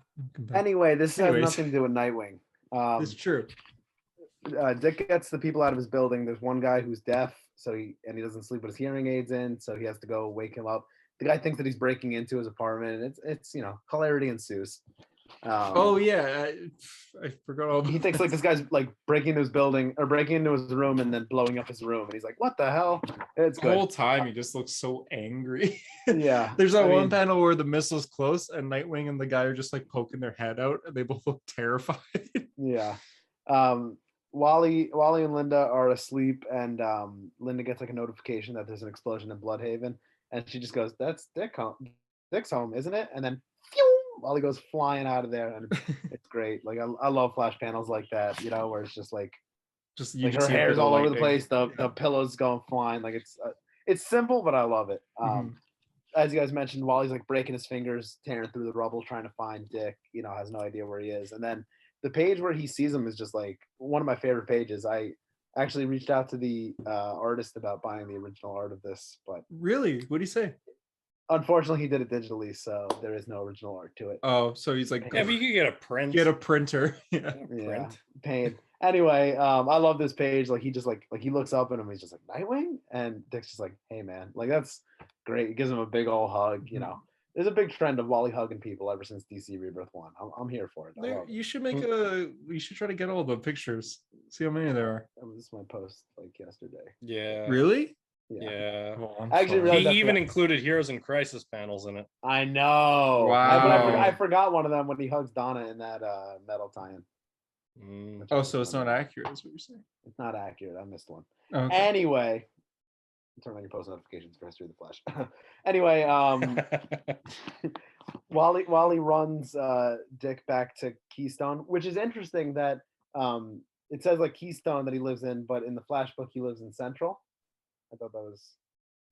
Anyway, this has nothing to do with Nightwing. It's true. Dick gets the people out of his building. There's one guy who's deaf, he doesn't sleep with his hearing aids in, so he has to go wake him up. The guy thinks that he's breaking into his apartment, and it's hilarity ensues. I forgot all about he thinks like this guy's like breaking into his building or breaking into his room and then blowing up his room, and he's like, what the hell? It's the whole time he just looks so angry. Yeah. There's that one panel where the missile's close and Nightwing and the guy are just like poking their head out and they both look terrified. Yeah. Wally and Linda are asleep, and Linda gets like a notification that there's an explosion in Bloodhaven, and she just goes, that's Dick's home, isn't it? And then Wally goes flying out of there, and it's great. Like I love flash panels like that, where it's just like her hair's all over the place, the pillows going flying. Like it's simple, but I love it. As you guys mentioned, Wally's like breaking his fingers, tearing through the rubble, trying to find Dick. Has no idea where he is. And then the page where he sees him is just like one of my favorite pages. I actually reached out to the artist about buying the original art of this, but really, what do you say? Unfortunately, he did it digitally, so there is no original art to it. Oh, so he's like, Yeah, if you could get a print. get a printer. Yeah. Yeah, pain. Anyway, I love this page. Like he just like he looks up at him. He's just like Nightwing, and Dick's just like, hey man, like that's great. He gives him a big old hug. You know, there's a big trend of Wally hugging people ever since DC Rebirth 1. I'm here for it. I love it. You should make you should try to get all the pictures. See how many there are. That was my post like yesterday. Yeah. Really? Yeah. Oh, I'm I actually sorry. realized He even included Heroes in Crisis panels in it. I know. Wow. I forgot one of them when he hugs Donna in that metal tie-in. Oh, so it's not accurate, is what you're saying? It's not accurate. I missed one. Okay. Anyway, turn on your post notifications for History of the Flash. Anyway, Wally runs Dick back to Keystone, which is interesting that it says like Keystone that he lives in, but in the Flash book he lives in Central. I thought that was,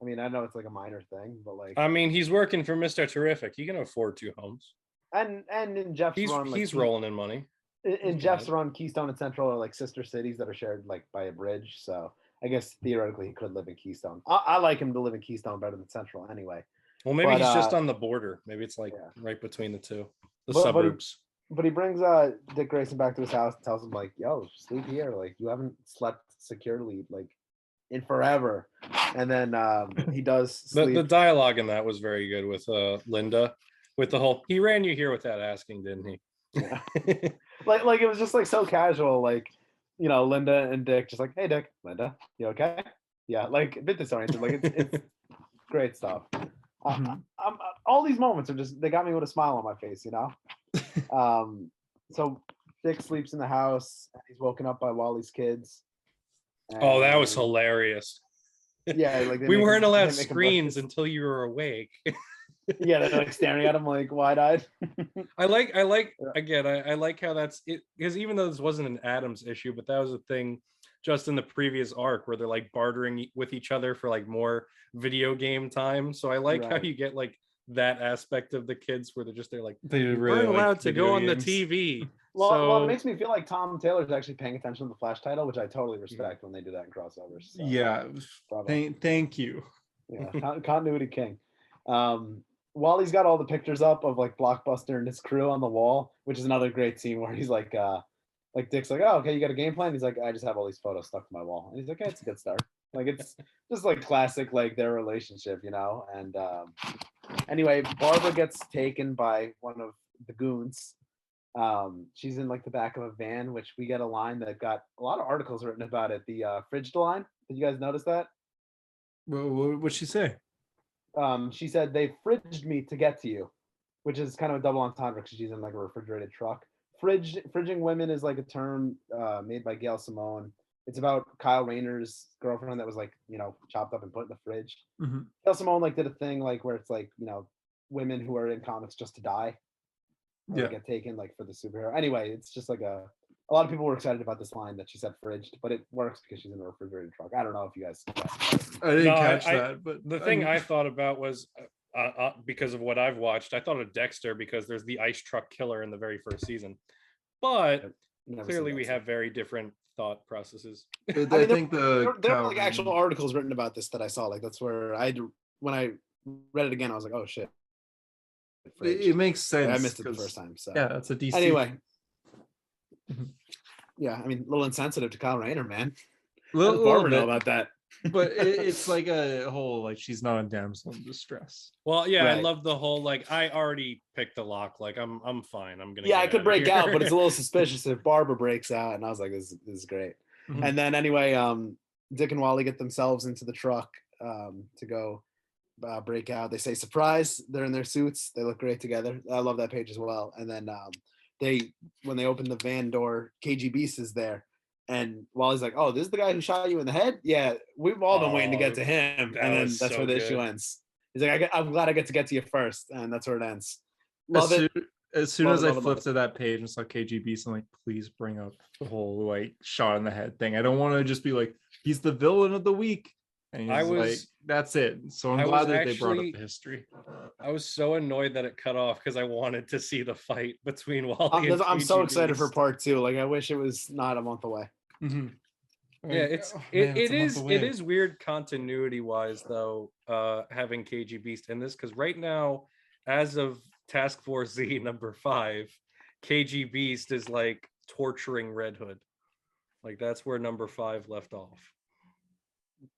I mean, I know it's like a minor thing, but like, I mean, he's working for Mr. Terrific. He can afford 2 homes. and in Jeff's run, like, he's rolling in money. In Jeff's run, Keystone and Central are like sister cities that are shared like by a bridge. So I guess theoretically he could live in Keystone. I like him to live in Keystone better than Central anyway. Well, maybe he's just on the border. Maybe it's like right between the two, suburbs. But he brings Dick Grayson back to his house and tells him like, yo, sleep here. Like you haven't slept securely like in forever. And then he does sleep. The dialogue in that was very good with Linda, with the whole, he ran you here without asking, didn't he? Yeah. like it was just like so casual, like, you know, Linda and Dick just like, hey Dick, Linda, you okay? Yeah, like a bit disoriented. Like it's great stuff. All these moments are just, they got me with a smile on my face, you know. So Dick sleeps in the house and he's woken up by Wally's kids. Oh, that was hilarious. Yeah, like we weren't allowed screens until you were awake. Yeah, they're like staring at him like wide-eyed. I like again, I like how that's it, because even though this wasn't an Adams issue, but that was a thing just in the previous arc where they're like bartering with each other for like more video game time. So I like how you get like that aspect of the kids where they're like, they really weren't allowed to go on the TV. Well, it makes me feel like Tom Taylor's actually paying attention to the Flash title, which I totally respect when they do that in crossovers. So, yeah, thank you. Yeah, continuity king. Wally's got all the pictures up of like Blockbuster and his crew on the wall, which is another great scene where he's like Dick's like, oh, okay, you got a game plan? He's like, I just have all these photos stuck to my wall. And he's like, hey, it's a good start. Like it's just like classic, like their relationship, you know. And anyway, Barbara gets taken by one of the goons. She's in like the back of a van, which we get a line that got a lot of articles written about it. The fridge line. Did you guys notice that? What'd she say? She said they fridged me to get to you, which is kind of a double entendre because she's in like a refrigerated truck. Fridging women is like a term made by Gail Simone. It's about Kyle Rayner's girlfriend that was like, you know, chopped up and put in the fridge. Mm-hmm. Gail Simone like did a thing like where it's like, you know, women who are in comics just to die. Get taken like for the superhero. Anyway, it's just like a lot of people were excited about this line that she said fridged, but it works because she's in a refrigerated truck. I don't know if you guys. I didn't catch that, but the thing I thought about was because of what I've watched, I thought of Dexter because there's the ice truck killer in the very first season, but clearly we have very different thought processes. I think there were like actual articles written about this that I saw. Like that's where when I read it again, I was like, oh shit. It makes sense. I missed it the first time. So yeah, that's a DC. Anyway. Yeah, I mean, a little insensitive to Kyle Rayner, man. Little Barbara know about that. But it's like a whole like she's not a damsel in distress. Well, yeah, right. I love the whole like I already picked the lock. Like I'm fine. I'm gonna. Yeah, I could break out, but it's a little suspicious if Barbara breaks out. And I was like, this is great. Mm-hmm. And then anyway, Dick and Wally get themselves into the truck to go break out. They say surprise. They're in their suits. They look great together. I love that page as well. And then when they open the van door, KG Beast is there. And Wally's like, oh, this is the guy who shot you in the head? Yeah, we've all been waiting to get to him. And then that's where the issue ends. He's like, I'm glad I get to get to you first. And that's where it ends. As soon as I flipped to that page and saw KG Beast, I'm like, please bring up the whole like shot in the head thing. I don't want to just be like, he's the villain of the week. And like, that's it. So I'm glad that they brought up the history. I was so annoyed that it cut off because I wanted to see the fight between Wally and I'm so excited Beast. for part 2. Like, I wish it was not a month away. Mm-hmm. Yeah, it is weird continuity wise though, having KG Beast in this, because right now, as of Task Force Z #5, KG Beast is like torturing Red Hood. Like that's where #5 left off.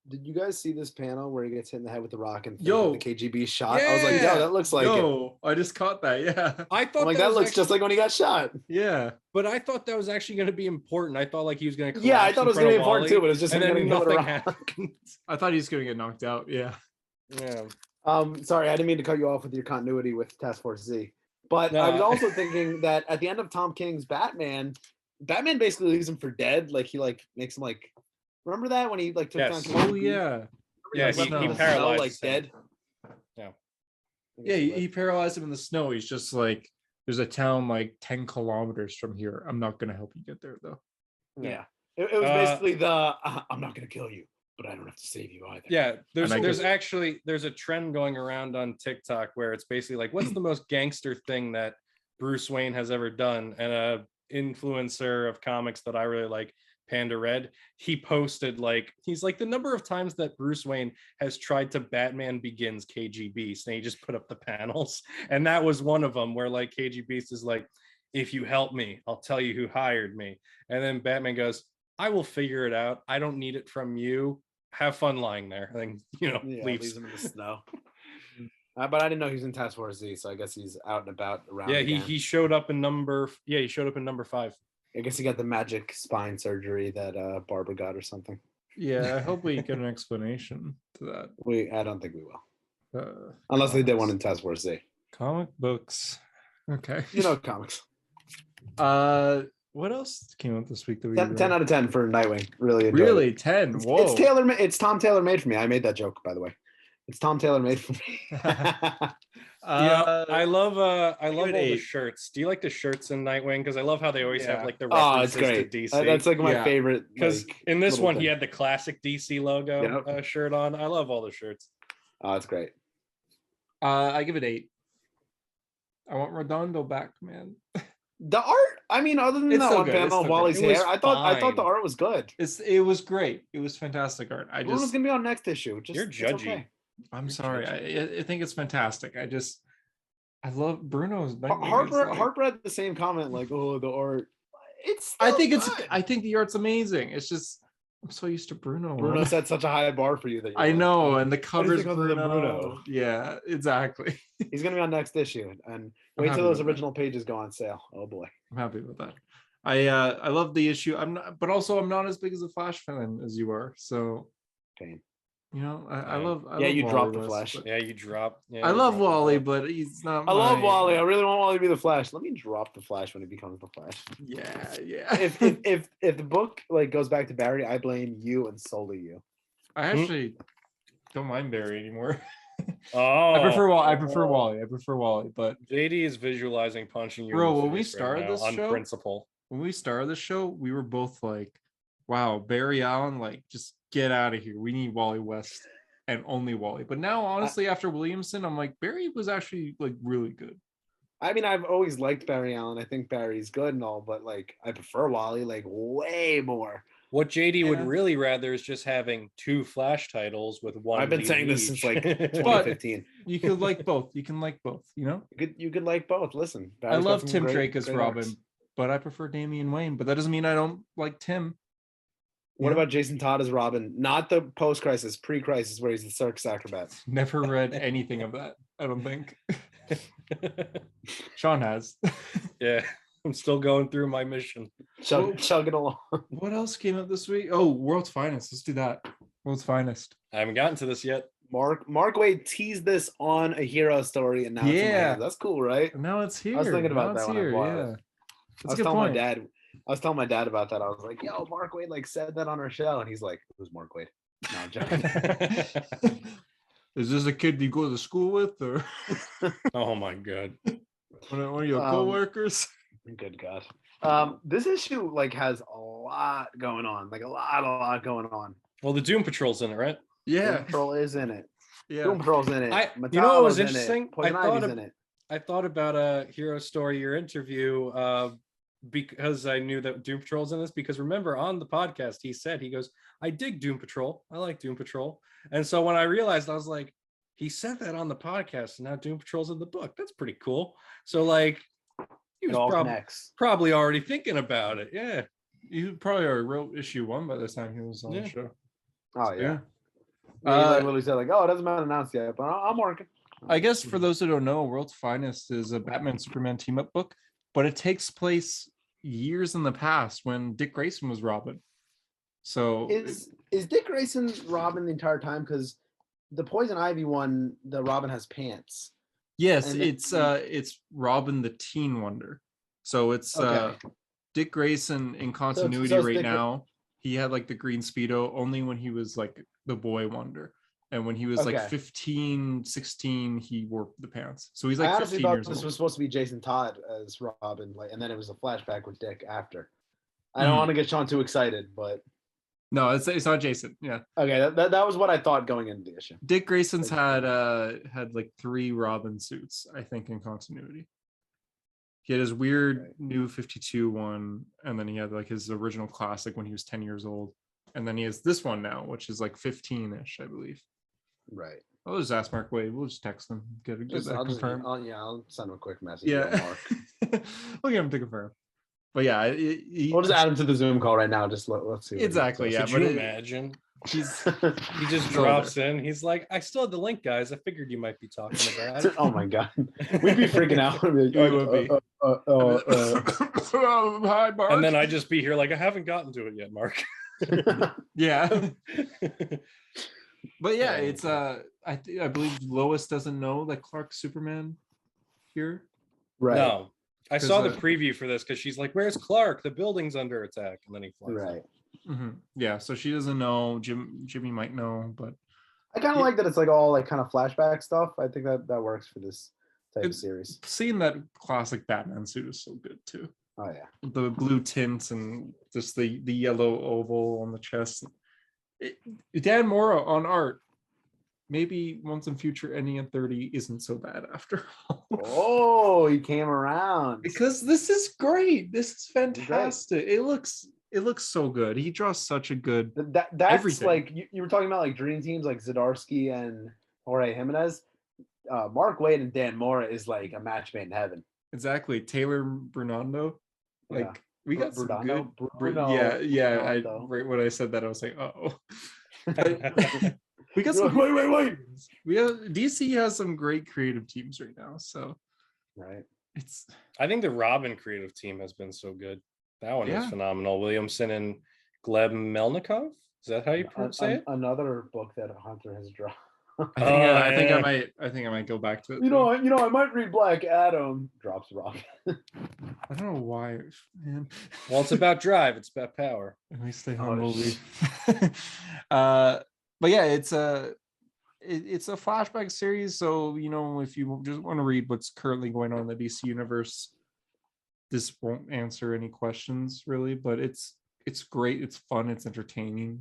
Did you guys see this panel where he gets hit in the head with the rock and Yo. the KGB shot? I was like, Yeah. yo, that looks like it. I just caught that. Yeah. I thought I'm like, that looks just like when he got shot. Yeah. but I thought that was actually going to be important. I thought like he was going to Yeah, I thought it was going to be important too, but it was just and going then to nothing happened. I thought he was going to get knocked out. Yeah. Yeah. Sorry, I didn't mean to cut you off with your continuity with Task Force Z. But No. I was also thinking that at the end of Tom King's Batman basically leaves him for dead. Like he like makes him like, remember that when he like took Yes. down? Oh yeah. Yeah, he paralyzed like him. dead. Yeah, he paralyzed him in the snow. He's just like, there's a town like 10 kilometers from here. I'm not gonna help you get there though. Yeah. It was basically the I'm not gonna kill you, but I don't have to save you either. Yeah, there's a trend going around on TikTok where it's basically like, what's the most gangster thing that Bruce Wayne has ever done? And a influencer of comics that I really like, Panda Red, he posted like, he's like, the number of times that Bruce Wayne has tried to Batman Begins KG Beast, and he just put up the panels, and that was one of them where like KG Beast is like, if you help me, I'll tell you who hired me, and then Batman goes, I will figure it out, I don't need it from you, have fun lying there. I think, leaves him in the snow. But I didn't know he was in Task Force Z, so I guess he's out and about around. Yeah, again. he showed up in #5. I guess he got the magic spine surgery that Barbara got or something. Yeah, I hope we get an explanation to that. I don't think we will. Unless they did one in Task Force Z. Comic books. Okay. Comics. What else came out this week that we 10 out of 10 for Nightwing. Really enjoyed Really? it. 10. Whoa. It's Tom Taylor made for me. I made that joke, by the way. It's Tom Taylor made for me. I love all the 8. shirts. Do you like the shirts in Nightwing? Because I love how they always have like the it's references great. to DC. That's like my favorite. Because like, in this one, thing. he had the classic DC logo shirt on. I love all the shirts. Oh, it's great. I give it 8. I want Redondo back, man. The art, I mean, other than that one panel of Wally's hair, I thought the art was good. It was great. It was fantastic art. It was gonna be on next issue. You're judgy. Okay. I'm sorry. I think it's fantastic. I love Bruno's. Harp read the same comment, like, "Oh, the art." I think the art's amazing. It's just I'm so used to Bruno. Bruno set such a high bar for you that I know, and the covers Bruno. Yeah, exactly. He's gonna be on next issue, and wait till those original pages go on sale. Oh boy, I'm happy with that. I love the issue. I'm not as big as a Flash fan as you are. So, pain. I love. Yeah, you Wally dropped the West, Flash. Yeah, you dropped. Yeah, I love Wally, but he's not. I love Wally. I really want Wally to be the Flash. Let me drop the Flash when he becomes the Flash. Yeah. If the book like goes back to Barry, I blame you and solely you. I actually don't mind Barry anymore. Oh, I prefer Wally. But JD is visualizing punching you. Bro, when we started this on show, principle. When we started the show, we were both like, "Wow, Barry Allen, like, just get out of here. We need Wally West and only Wally." But now, honestly, after Williamson, I'm like, Barry was actually like really good. I mean, I've always liked Barry Allen. I think Barry's good and all, but like, I prefer Wally like way more. What JD would really rather is just having 2 Flash titles with one. I've been saying this since like 2015. You could like both. You can like both. You could like both. Listen, Barry's I love Tim Drake as Robin, but I prefer Damian Wayne. But that doesn't mean I don't like Tim. What about Jason Todd as Robin? Not the post-crisis, pre-crisis, where he's the circus acrobat. Never read anything of that. I don't think. Sean has. Yeah, I'm still going through my mission. Chugging along. What else came out this week? Oh, World's Finest. Let's do that. World's Finest. I haven't gotten to this yet. Mark Waid teased this on a hero story, and now it's in my hands. That's cool, right? Now it's here. I was thinking about that when I bought it. I was telling my dad about that. I was like, "Yo, Mark Waid like said that on our show," and he's like, "Who's Mark Waid?" No, I'm joking. Is this a kid you go to school with, or? Oh my god! One of your coworkers? Good God! This issue like has a lot going on, like a lot going on. Well, the Doom Patrol's in it, right? Yeah, Doom Patrol is in it. Yeah, Doom Patrol's in it. You know what was interesting? Poison Ivy's in it. I thought about a Hero Story, your interview. because I knew that Doom Patrol's in this. Because remember on the podcast, he goes, I dig Doom Patrol. I like Doom Patrol. And so when I realized, I was like, he said that on the podcast, and now Doom Patrol's in the book. That's pretty cool. So like, he was probably already thinking about it. Yeah. He probably already wrote issue 1 by the time he was on the show. Oh yeah. He like literally said like, oh, it hasn't been announced yet, but I'm working. I guess for those who don't know, World's Finest is a Batman Superman team up book, but it takes place years in the past when Dick Grayson was Robin. So is Dick Grayson Robin the entire time? Because the Poison Ivy one, the Robin has pants. Yes, it's Robin the Teen Wonder. So it's Dick Grayson in continuity now. He had like the green Speedo only when he was like the boy Wonder. And when he was like 15, 16, he wore the pants. So he's like 15 years old. This was supposed to be Jason Todd as Robin, like, and then it was a flashback with Dick after. I don't want to get Sean too excited, but no, it's not Jason. Yeah. Okay, that was what I thought going into the issue. Dick Grayson's had like 3 Robin suits, I think, in continuity. He had his weird new 52 one, and then he had like his original classic when he was 10 years old, and then he has this one now, which is like 15-ish, I believe. Right. I'll just ask Mark Wade. We'll just text him. Get that confirmed. I'll send him a quick message. Yeah. We'll get him to confirm. But yeah, we'll just add him to the Zoom call right now. Just let's see. Exactly. Yeah. Could you imagine? He just drops in. He's like, I still had the link, guys. I figured you might be talking about it. Oh my god, we'd be freaking out. Hi, Mark. And then I'd just be here like, I haven't gotten to it yet, Mark. Yeah. But yeah, it's I believe Lois doesn't know that Clark's Superman here. Right. No. I saw the preview for this because she's like, where's Clark? The building's under attack. And then he flies. Right. Mm-hmm. Yeah, so she doesn't know. Jimmy might know, but I kind of like that it's like all like kind of flashback stuff. I think that works for this type of series. Seeing that classic Batman suit is so good too. Oh yeah, the blue tints and just the yellow oval on the chest. Dan Mora on art. Maybe once in future, NEN 30 isn't so bad after all. Oh, he came around because this is great. This is fantastic. It looks so good. He draws such a good. That's everything. Like you were talking about like dream teams like Zdarsky and Jorge Jimenez. Mark Waid and Dan Mora is like a match made in heaven. Exactly. Taylor Bernardo. Like we got some good. Right when I said that, I was like, oh. We got some. Wait. We have DC has some great creative teams right now. So, right. I think the Robin creative team has been so good. That one is phenomenal. Williamson and Gleb Melnikov. Is that how you say it? Another book that Hunter has drawn. I think I might go back to it. You know, I might read Black Adam. Drops Robin. I don't know why, man. Well, it's about drive. It's about power. At least stay humble. But yeah, it's a flashback series. So if you just want to read what's currently going on in the DC universe, this won't answer any questions really. But it's great. It's fun. It's entertaining.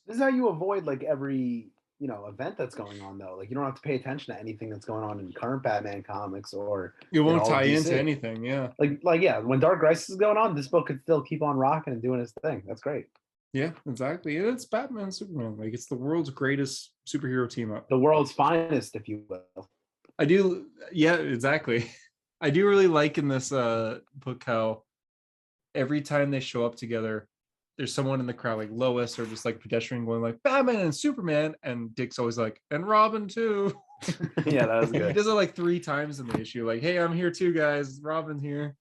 This is how you avoid like every event that's going on though. Like you don't have to pay attention to anything that's going on in current Batman comics or it won't tie into anything. Yeah. Like yeah, when Dark Crisis is going on, this book could still keep on rocking and doing its thing. That's great. Yeah, exactly. And it's Batman and Superman. Like it's the world's greatest superhero team up. The world's finest, if you will. I do. Yeah, exactly. I do really like in this book how every time they show up together, there's someone in the crowd like Lois or just like pedestrian going like Batman and Superman, and Dick's always like, and Robin too. Yeah, that was good. He does it like 3 times in the issue. Like, hey, I'm here too, guys. Robin's here.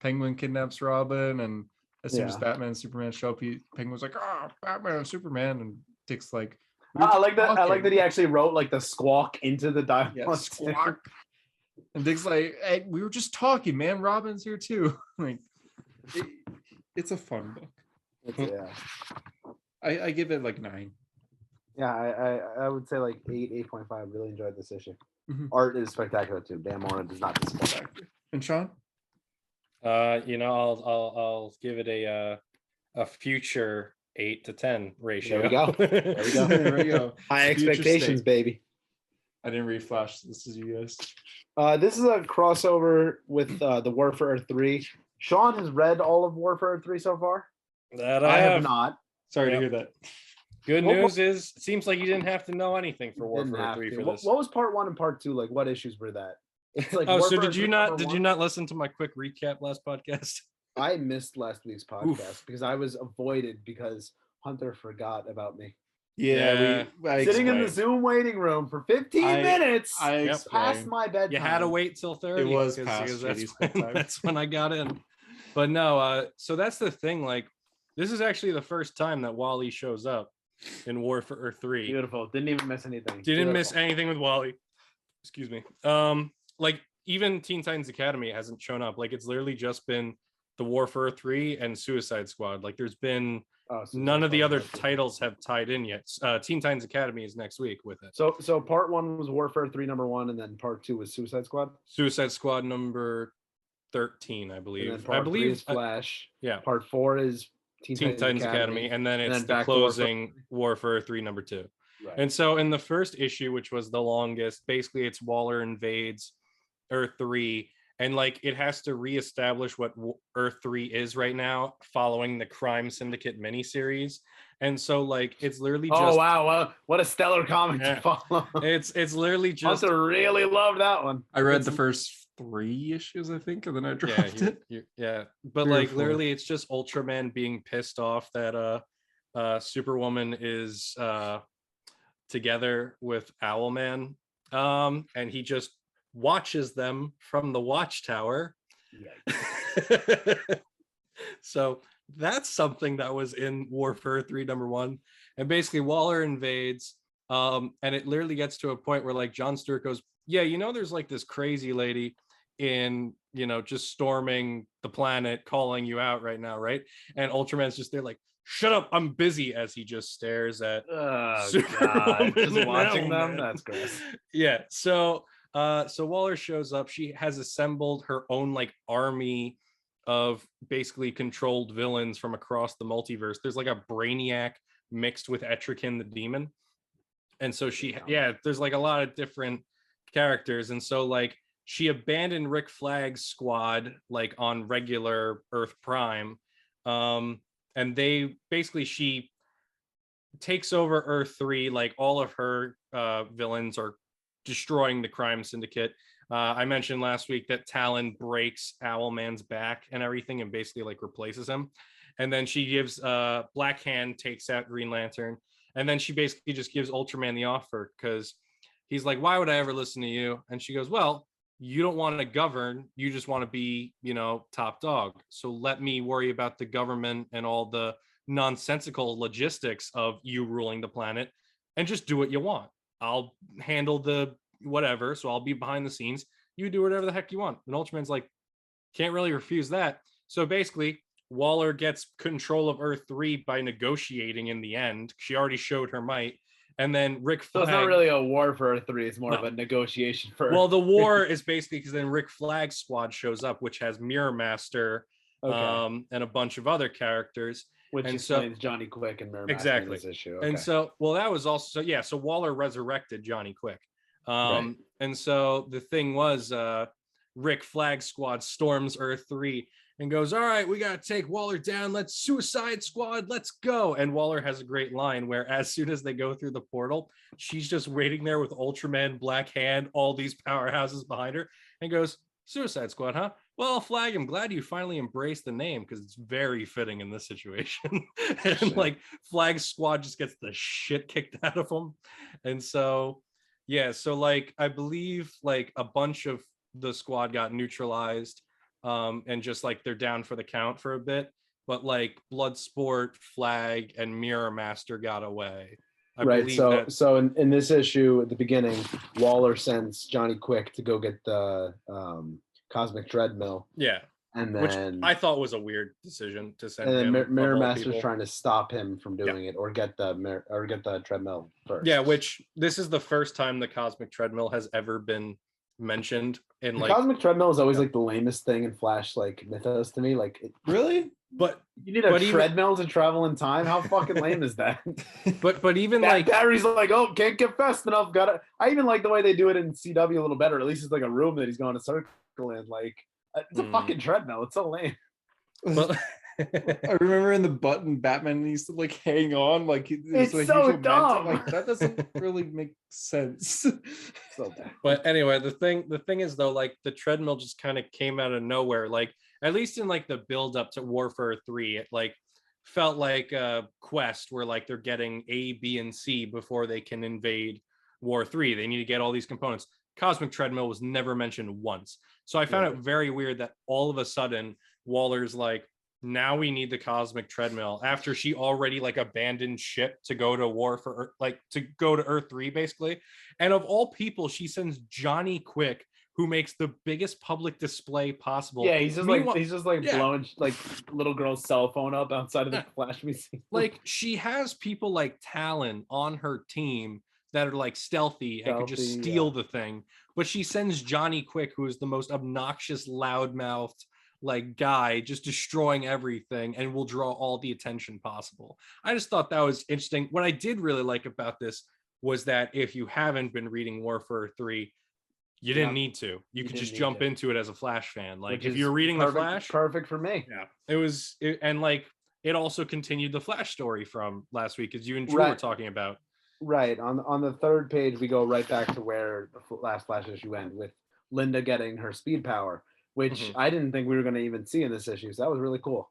Penguin kidnaps Robin, and as soon as Batman and Superman show up, Penguin's like, oh, Batman and Superman, and Dick's like, I like that. I like that he actually wrote like the squawk into the dialogue. Yeah, squawk. And Dick's like, hey, we were just talking, man. Robin's here too. Like, it's a fun book. I give it like 9. Yeah, I would say like 8.5. Really enjoyed this issue. Art is spectacular too. Dan Mora does not disappoint. And Sean? I'll give it a future 8 to 10 ratio. There we go. High expectations, baby. I didn't read Flash. This is you guys. This is a crossover with the War for Earth 3. Sean has read all of Warfare 3 so far. That I have not. Sorry Yep. to hear that. Good What- news is, it seems like you didn't have to know anything for Didn't Warfare have 3 to. for What, this. what was part 1 and part 2 like? What issues were that? It's like Oh, so Warfare did you 3 not number did you one? not listen to my quick recap last podcast? I missed last week's podcast Oof. because I was avoided because Hunter forgot about me. Yeah, I Sitting in the explained. Zoom waiting room for 15 I- minutes I Yep. past explained. my bedtime. You had to wait till 30. It was because past that's JD's when, bedtime. that's when I got in. But no, so that's the thing. Like, this is actually the first time that Wally shows up in Warfare 3. Beautiful. Didn't even miss anything. Didn't miss Beautiful. anything with Wally. Excuse me. Like even Teen Titans Academy hasn't shown up. Like, it's literally just been the Warfare 3 and Suicide Squad. Like, there's been Oh, so none of the other that's- titles have tied in yet. Teen Titans Academy is next week with it. So part 1 was Warfare 3 number 1, and then part 2 was Suicide Squad. Suicide Squad number 13, I And believe. then part I 3 believe is Flash. yeah. Part 4 is Teen Titans Academy, and then and it's then the back to Warfare closing Warfare 3 number 2. Right. And so in the first issue, which was the longest, basically it's Waller invades Earth 3, and like it has to reestablish what Earth 3 is right now following the Crime Syndicate miniseries. And so like it's literally just Oh wow, well, what a stellar comic Yeah. to follow. it's literally just Hunter really loved that one. I read the It's- first 3 issues, I think, and then I yeah, dropped it. yeah. But 3 or like 4. literally it's just Ultraman being pissed off that Superwoman is together with Owlman. And he just watches them from the watchtower. So that's something that was in Warfare 3 number 1. And basically Waller invades. And it literally gets to a point where like John Stewart goes, yeah, you know, there's like this crazy lady in, you know, just storming the planet, calling you out right now, right? And Ultraman's just there like, shut up, I'm busy, as he just stares at Oh Superwoman god, just and watching them, Owlman. that's gross. Yeah, so Waller shows up. She has assembled her own like army of basically controlled villains from across the multiverse. There's like a Brainiac mixed with Etrigan the Demon. And so there's like a lot of different characters. And so like she abandoned Rick Flag's squad like on regular Earth Prime. And they basically, she takes over Earth 3, like all of her villains are destroying the crime syndicate. I mentioned last week that Talon breaks Owlman's back and everything and basically like replaces him. And then she gives Black Hand takes out Green Lantern. And then she basically just gives Ultraman the offer because he's like, why would I ever listen to you? And she goes, well, you don't want to govern. You just want to be, you know, top dog. So let me worry about the government and all the nonsensical logistics of you ruling the planet and just do what you want. I'll handle the whatever. So I'll be behind the scenes. You do whatever the heck you want. And Ultraman's like, can't really refuse that. So basically, Waller gets control of Earth 3 by negotiating in the end. She already showed her might. And then Rick So Flag. it's not really a war for Earth 3, it's more of No. a negotiation for Well, the war is basically because then Rick Flag's squad shows up, which has Mirror Master okay. and a bunch of other characters. Which and so- explains Johnny Quick and Mirror Master Exactly. in this issue. And Okay. so, well, that was also, so Waller resurrected Johnny Quick. Right. And so the thing was, Rick Flag's squad storms Earth 3 and goes, all right, we got to take Waller down. Let's Suicide Squad. Let's go. And Waller has a great line where as soon as they go through the portal, she's just waiting there with Ultraman, Black Hand, all these powerhouses behind her and goes, Suicide Squad, huh? Well, Flag, I'm glad you finally embraced the name because it's very fitting in this situation. And like Flag's squad just gets the shit kicked out of them. And so, yeah, so like I believe like a bunch of the squad got neutralized and just like they're down for the count for a bit. But like Bloodsport, Flag, and Mirror Master got away. I Right. believe So that- so in this issue at the beginning, Waller sends Johnny Quick to go get the Cosmic Treadmill. yeah, And which then I thought was a weird decision to send. and then him, of Mirror all Master's people. trying to stop him from doing it or get the treadmill first. Yeah, which this is the first time the Cosmic Treadmill has ever been mentioned in the like. Cosmic Treadmill is always like the lamest thing in Flash like mythos to me. Like Really? But you need a But even- treadmill to travel in time. How fucking lame is that? even Like like Barry's like, oh, can't get fast enough. Gotta. I even like the way they do it in CW a little better. At least it's like a room that he's going to circle in. Like it's a Mm. fucking treadmill. It's so lame. But I remember in the button Batman used to like hang on like it was It's a so huge momentum. dumb. Like that doesn't really make sense. So bad. But anyway, the thing is though, like the treadmill just kind of came out of nowhere. Like at least in like the build up to Warfare 3, it like felt like a quest where like they're getting A, B, and C before they can invade War 3. They need to get all these components. Cosmic Treadmill was never mentioned once. So I found it very weird that all of a sudden Waller's like, now we need the Cosmic Treadmill after she already like abandoned ship to go to war for Earth, like to go to Earth 3 basically. And of all people, she sends Johnny Quick, who makes the biggest public display possible. Yeah, he's just like Yeah. blowing like little girl's cell phone up outside of the Flash Museum. Like she has people like Talon on her team that are like stealthy and could just steal the thing, but she sends Johnny Quick, who is the most obnoxious, loudmouthed like guy, just destroying everything and will draw all the attention possible. I just thought that was interesting. What I did really like about this was that if you haven't been reading Warfare 3, you didn't need to. You could just jump into it as a Flash fan. Like if you're reading the Flash, perfect for me. Yeah, and like it also continued the Flash story from last week, as you and Drew were talking about. Right. On the third page, we go right back to where the last Flash issue ended, with Linda getting her speed power, which I didn't think we were going to even see in this issue. So that was really cool.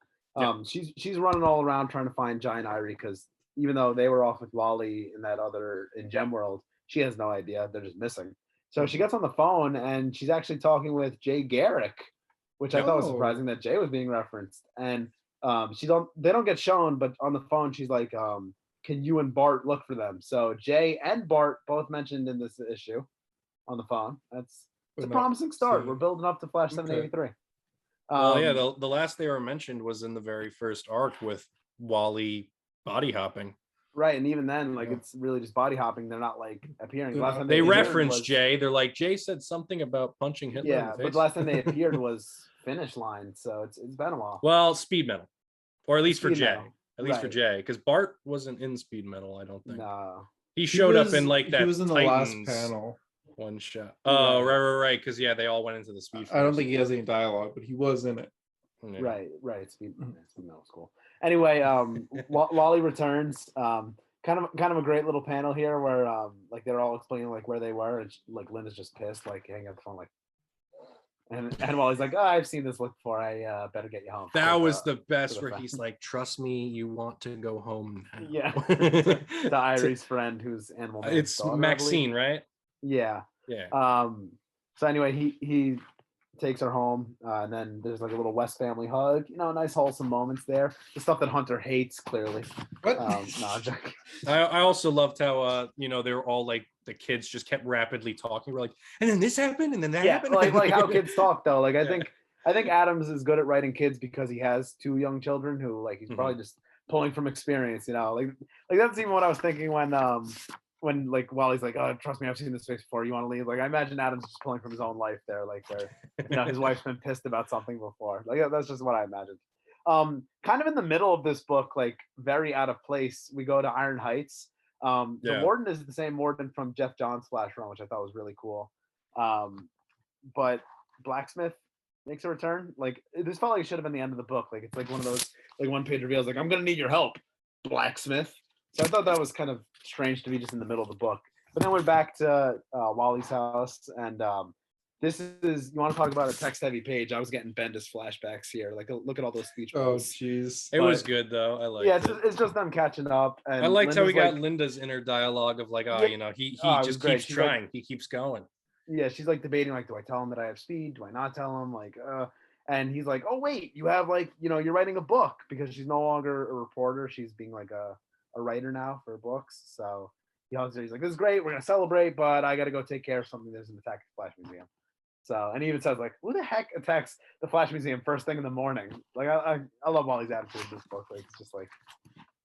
She's running all around trying to find Giant Ivory, because even though they were off with Wally in Gem World, she has no idea. They're just missing. So she gets on the phone and she's actually talking with Jay Garrick, which I thought was surprising that Jay was being referenced. And they don't get shown, but on the phone she's like, can you and Bart look for them? So Jay and Bart both mentioned in this issue on the phone. It's a promising start. We're building up to Flash 783. Well, yeah, the last they were mentioned was in the very first arc with Wally body hopping. Right, and even then, like it's really just body hopping. They're not like appearing. Last time they referenced Jay. They're like, Jay said something about punching Hitler in the face. But last time they appeared was Finish Line, so it's been a while. Well, Speed Metal, or at least for Jay. Metal. At least for Jay, because Bart wasn't in Speed Metal, I don't think. No. He showed up in like that. He was in the last panel. One shot. Oh, right. Because they all went into the Speed. I don't think he has any dialogue, but he was in it. Yeah. Right. Speed Metal School. Anyway, Wally returns. Kind of a great little panel here where like they're all explaining like where they were, and like Linda's just pissed, like hanging up the phone, like, and Wally's like, I've seen this look before. I better get you home. That was the best, where he's like, trust me, you want to go home now. Yeah. The Iris friend who's Animal Man's it's daughter, Maxine, right? Yeah. So anyway, he takes her home, and then there's like a little West family hug. Nice wholesome moments there. The stuff that Hunter hates, clearly. What? No, I'm joking. I also loved how they were all like, the kids just kept rapidly talking. We're like, and then this happened, and then that happened. like how kids talk though. Like I think Adams is good at writing kids because he has two young children who like he's probably just pulling from experience. Like that's even what I was thinking when like Wally's like, oh, trust me, I've seen this face before. You want to leave? Like I imagine Adam's just pulling from his own life there, like where his wife's been pissed about something before. Like that's just what I imagined. Kind of in the middle of this book, like very out of place, we go to Iron Heights. The warden is the same warden from Jeff Johns' Flash run, which I thought was really cool. But Blacksmith makes a return. Like this felt like it should have been the end of the book. Like it's like one of those like one page reveals, like I'm gonna need your help, Blacksmith. So I thought that was kind of strange to be just in the middle of the book. But then we're back to Wally's house, and this is, you want to talk about a text-heavy page? I was getting Bendis flashbacks here. Like, look at all those speech bubbles. Oh, jeez. It was good, though. I liked it. It's just them catching up. And I liked Linda's how we got Linda's inner dialogue of like, he just keeps trying. Like, he keeps going. Yeah, she's like debating, like, do I tell him that I have speed? Do I not tell him? Like, and he's like, oh, wait, you have like, you're writing a book, because she's no longer a reporter. She's being like a writer now for books. So he hugs her. He's like, this is great. We're going to celebrate, but I got to go take care of something. There's an attack at the Flash Museum. So, and he even says like, who the heck attacks the Flash Museum first thing in the morning? Like, I love Wally's attitude in this book. Like, it's just like,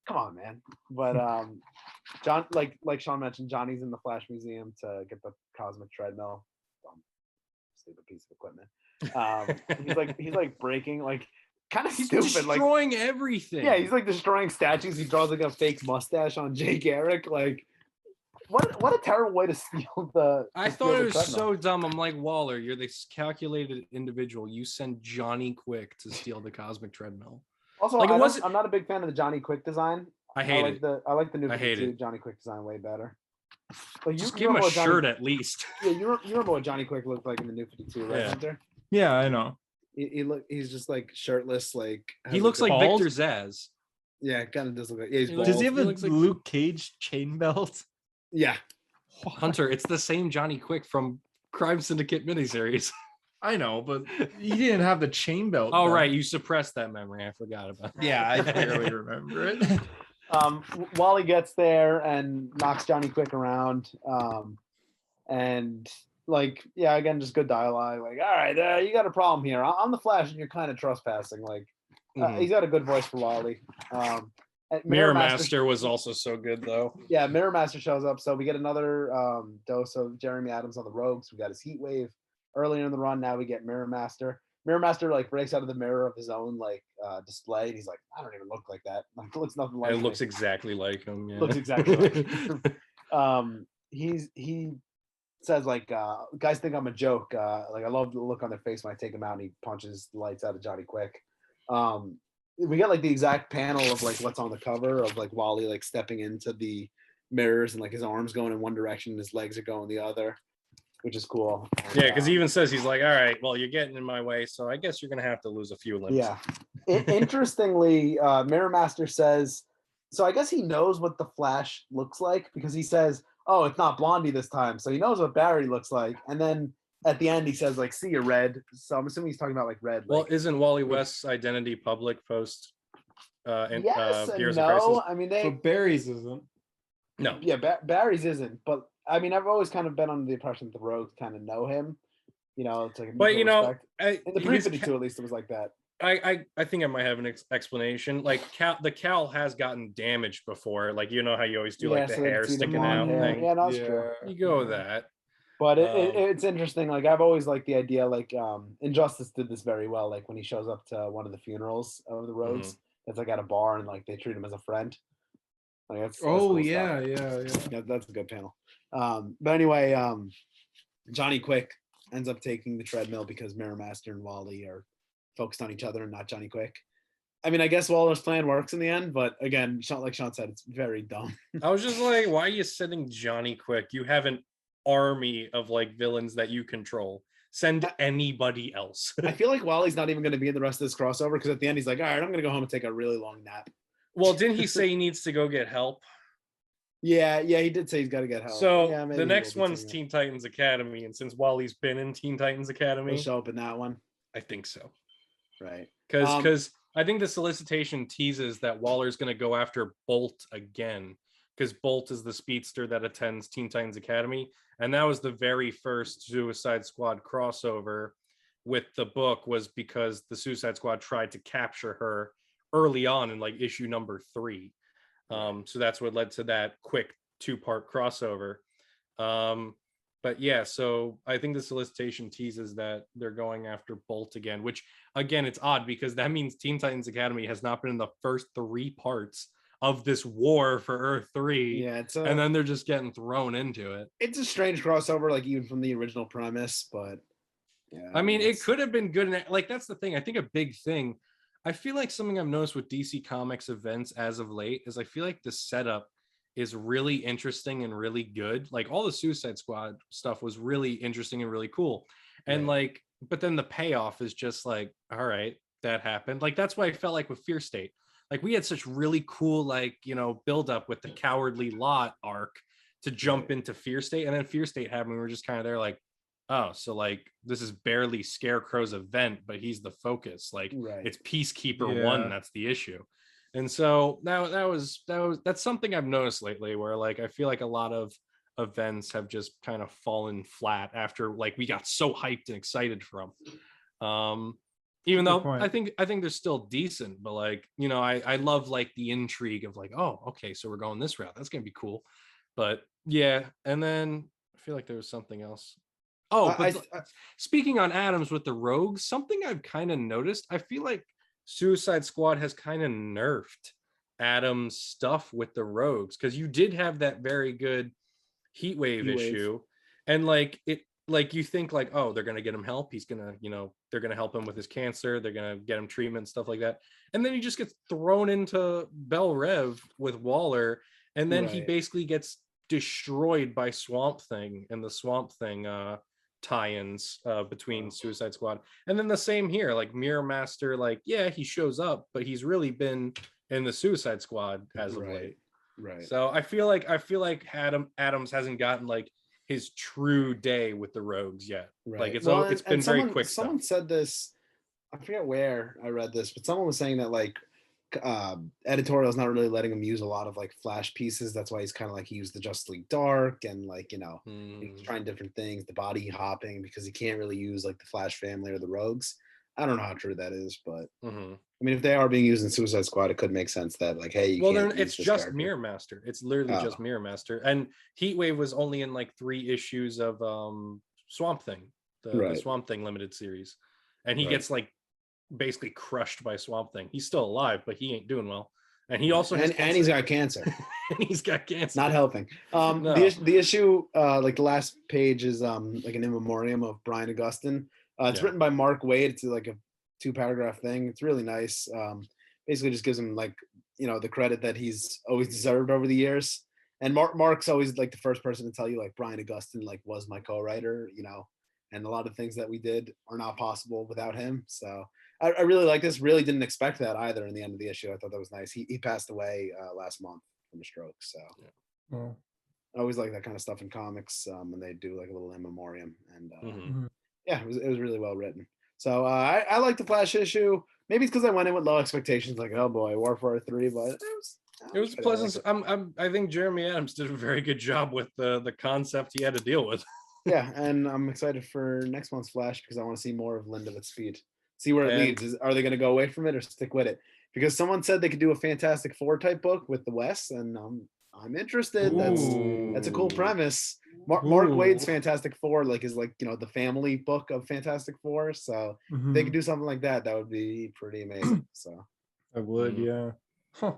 come on, man. But John, like Sean mentioned, Johnny's in the Flash Museum to get the cosmic treadmill. Stupid piece of equipment. He's like breaking, like, kind of stupid, destroying everything. Yeah, he's like destroying statues. He draws like a fake mustache on Jay Garrick. Like, What a terrible way to steal the. I to steal thought the it was treadmill. so dumb. I'm like, Waller, you're this calculated individual. You send Johnny Quick to steal the cosmic treadmill. Also, Like, it wasn't. I'm not a big fan of the Johnny Quick design. I hate like it. I like the new I hate 52 it. Johnny Quick design way better. Like Just give him a shirt at least. Yeah, you remember what Johnny Quick looked like in the new 52, right, Yeah. Hunter? Yeah, I know. He's just like shirtless, like He looks like bald? Victor Zaz. yeah, kind of does look like he's He bald. Does he have a looks like- Luke Cage chain belt? Yeah, Hunter, it's the same Johnny Quick from Crime Syndicate miniseries. I know, but he didn't have the chain belt. Oh, though. right. You suppressed that memory. I forgot about that. Yeah, I barely remember it. Wally gets there and knocks Johnny Quick around, and like yeah, again, just good dialogue. Like, all right, you got a problem here. I'm the Flash, and you're kind of trespassing. Like, he's got a good voice for Wally. And Mirror Master was also so good, though. Yeah, Mirror Master shows up, so we get another dose of Jeremy Adams on the Rogues. We got his Heat Wave earlier in the run. Now we get Mirror Master. Mirror Master like breaks out of the mirror of his own like display, and he's like, I don't even look like that. Like, it looks nothing like It me. looks exactly like him. Yeah. Looks exactly like him. He says like guys think I'm a joke. Like I love the look on their face when I take him out and he punches the lights out of Johnny Quick. We get like the exact panel of like what's on the cover of like Wally like stepping into the mirrors and like his arms going in one direction and his legs are going the other, which is cool. And, Yeah, because he even says, he's like, all right, well, you're getting in my way, so I guess you're going to have to lose a few limbs. yeah. Interestingly, Mirror Master says, so I guess he knows what the Flash looks like because he says, oh, it's not Blondie this time. So he knows what Barry looks like. And then at the end, he says, like, see you, Red. So I'm assuming he's talking about like Red. Well, like, isn't Wally West's identity public post yes and Heroes of no. Crisis? I mean, they. But Barry's isn't. No. Yeah, Barry's isn't. But I mean, I've always kind of been under the impression that the Rogues kind of know him. You know, it's like a But, you mutual know, respect. In the pre-52, at least, it was like that. I think I might have an explanation. Like the cowl has gotten damaged before. Like, you know how you always do like the so they hair see the sticking long out hair. thing. Yeah, that's true. You go with that. But it's interesting. Like I've always liked the idea. Like Injustice did this very well. Like when he shows up to one of the funerals of the Rogues, it's like at a bar and like they treat him as a friend. Like that's cool yeah. stuff. Yeah, that's a good panel. But anyway, Johnny Quick ends up taking the treadmill because Mirror Master and Wally are focused on each other and not Johnny Quick. I mean, I guess Waller's plan works in the end, but again, like Sean said, it's very dumb. I was just like, why are you sending Johnny Quick? You have an army of like villains that you control. Send anybody else. I feel like Wally's not even going to be in the rest of this crossover because at the end he's like, all right, I'm going to go home and take a really long nap. Well, didn't he say he needs to go get help? Yeah, he did say he's got to get help. So yeah, maybe the he next will be one's taking Teen Titans Academy, and since Wally's been in Teen Titans it. Academy, He'll show up in that one, I think so. right? Because I think the solicitation teases that Waller's going to go after Bolt again, because Bolt is the speedster that attends Teen Titans Academy, and that was the very first Suicide Squad crossover with the book, was because the Suicide Squad tried to capture her early on in like issue number 3. So that's what led to that quick 2-part crossover. But yeah, so I think the solicitation teases that they're going after Bolt again, which again, it's odd because that means Teen Titans Academy has not been in the first 3 parts of this war for Earth 3. Yeah, and then they're just getting thrown into it. It's a strange crossover, like even from the original premise, but yeah. I mean, it could have been good. Like, that's the thing. I think a big thing, I feel like something I've noticed with DC Comics events as of late is I feel like the setup is really interesting and really good. Like all the Suicide Squad stuff was really interesting and really cool. And like, but then the payoff is just like, all right, that happened. Like, that's why I felt like with Fear State, like we had such really cool, like, you know, build up with the Cowardly Lot arc to jump into Fear State. And then Fear State happened. We were just kind of there like, oh, so like this is barely Scarecrow's event, but he's the focus. Like it's Peacekeeper 1 that's the issue. And so that's something I've noticed lately, where like I feel like a lot of events have just kind of fallen flat after like we got so hyped and excited for them. Even though I think they're still decent, but like, you know, I love like the intrigue of like, oh, okay, so we're going this route. That's gonna be cool. But yeah, and then I feel like there was something else. Oh, but speaking on Adams with the Rogues, something I've kind of noticed, I feel like Suicide Squad has kind of nerfed Adam's stuff with the Rogues, because you did have that very good heat wave Heat wave. issue, and like you think like, oh, they're gonna get him help. He's gonna, they're gonna help him with his cancer. They're gonna get him treatment, stuff like that. And then he just gets thrown into Bel Rev with Waller, and then he Right. basically gets destroyed by Swamp Thing and the Swamp Thing tie-ins between Suicide Squad. And then the same here, like Mirror Master, like, yeah, he shows up, but he's really been in the Suicide Squad as of late. Right. So I feel like Adams hasn't gotten like his true day with the Rogues yet. Right. Like it's Well, it's and been very someone, quick Someone stuff. said this, I forget where I read this, but someone was saying that like editorial is not really letting him use a lot of like Flash pieces. That's why he's kind of like, he used the Justice League Dark and like, he's trying different things, the body hopping, because he can't really use like the Flash family or the Rogues. I don't know how true that is, but I mean, if they are being used in Suicide Squad, it could make sense that like, hey, you can't it's use just character. Mirror Master. It's literally just Mirror Master. And Heatwave was only in like 3 issues of Swamp Thing, the Swamp Thing limited series, and he gets like basically crushed by Swamp Thing. He's still alive, but he ain't doing well. And he also has and he's got cancer. And he's got cancer. Not helping. No. The issue, like the last page is like an in memoriam of Brian Augustyn. It's written by Mark Waid. It's like a 2-paragraph thing. It's really nice. Basically just gives him like, the credit that he's always deserved over the years. And Mark's always like the first person to tell you like Brian Augustyn like was my co-writer, and a lot of things that we did are not possible without him. So I really like this. Really didn't expect that either in the end of the issue. I thought that was nice. He passed away last month from a stroke. So I always like that kind of stuff in comics when they do like a little in memoriam. And yeah, it was really well written. So I like the Flash issue. Maybe it's because I went in with low expectations, like, oh boy, War for 3, but it was pleasant. I think Jeremy Adams did a very good job with the concept he had to deal with. Yeah, and I'm excited for next month's Flash because I want to see more of Linda with speed. See where it leads. Are they going to go away from it or stick with it? Because someone said they could do a Fantastic Four type book with the West, and I'm interested. That's a cool premise. Mark Waid's Fantastic Four is like the family book of Fantastic Four. So if they could do something like that, that would be pretty amazing. So I would, yeah. Huh.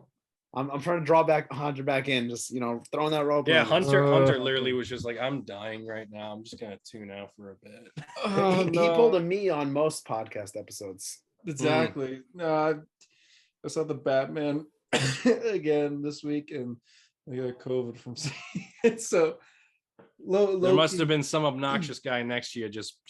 I'm trying to draw Hunter back in, just throwing that rope. Yeah, Hunter literally was just like, I'm dying right now. I'm just gonna tune out for a bit. He pulled a me on most podcast episodes. Exactly. No, I saw the Batman again this week, and I got COVID from seeing it. So there must have been some obnoxious guy next to you just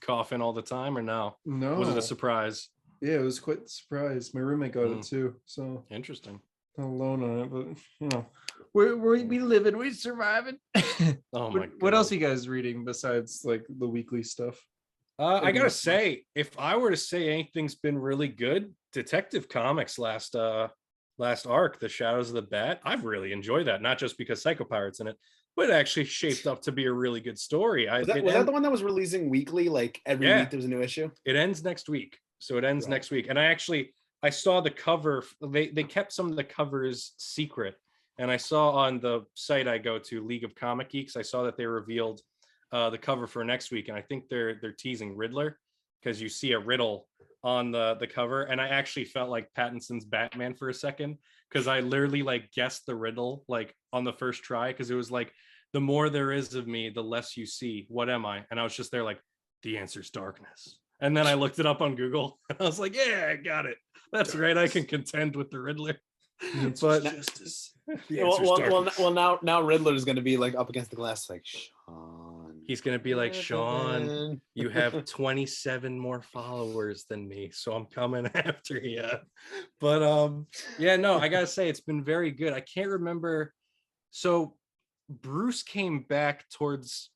coughing all the time, or no? No. Was it a surprise? Yeah, it was quite a surprise. My roommate got it too. So interesting. Not alone on it, but we live it, we surviving. Oh my God. What else are you guys reading besides like the weekly stuff? I gotta say, if I were to say anything's been really good, Detective Comics last arc, The Shadows of the Bat, I've really enjoyed that. Not just because Psycho Pirate's in it, but it actually shaped up to be a really good story. Was that the one that was releasing weekly? Like every week there was a new issue? It ends next week. So it ends next week. And I saw the cover. They kept some of the covers secret. And I saw on the site I go to, League of Comic Geeks, I saw that they revealed the cover for next week. And I think they're teasing Riddler, because you see a riddle on the cover. And I actually felt like Pattinson's Batman for a second, because I literally guessed the riddle on the first try, because it was like, the more there is of me, the less you see. What am I? And I was just there like, the answer's darkness. And then I looked it up on Google, and I was like, yeah, I got it. That's right. I can contend with the Riddler. But justice. Well, now Riddler is going to be up against the glass, like, Sean. He's going to be like, Sean, you have 27 more followers than me, so I'm coming after you. But yeah, no, I gotta say, it's been very good. I can't remember. So Bruce came back towards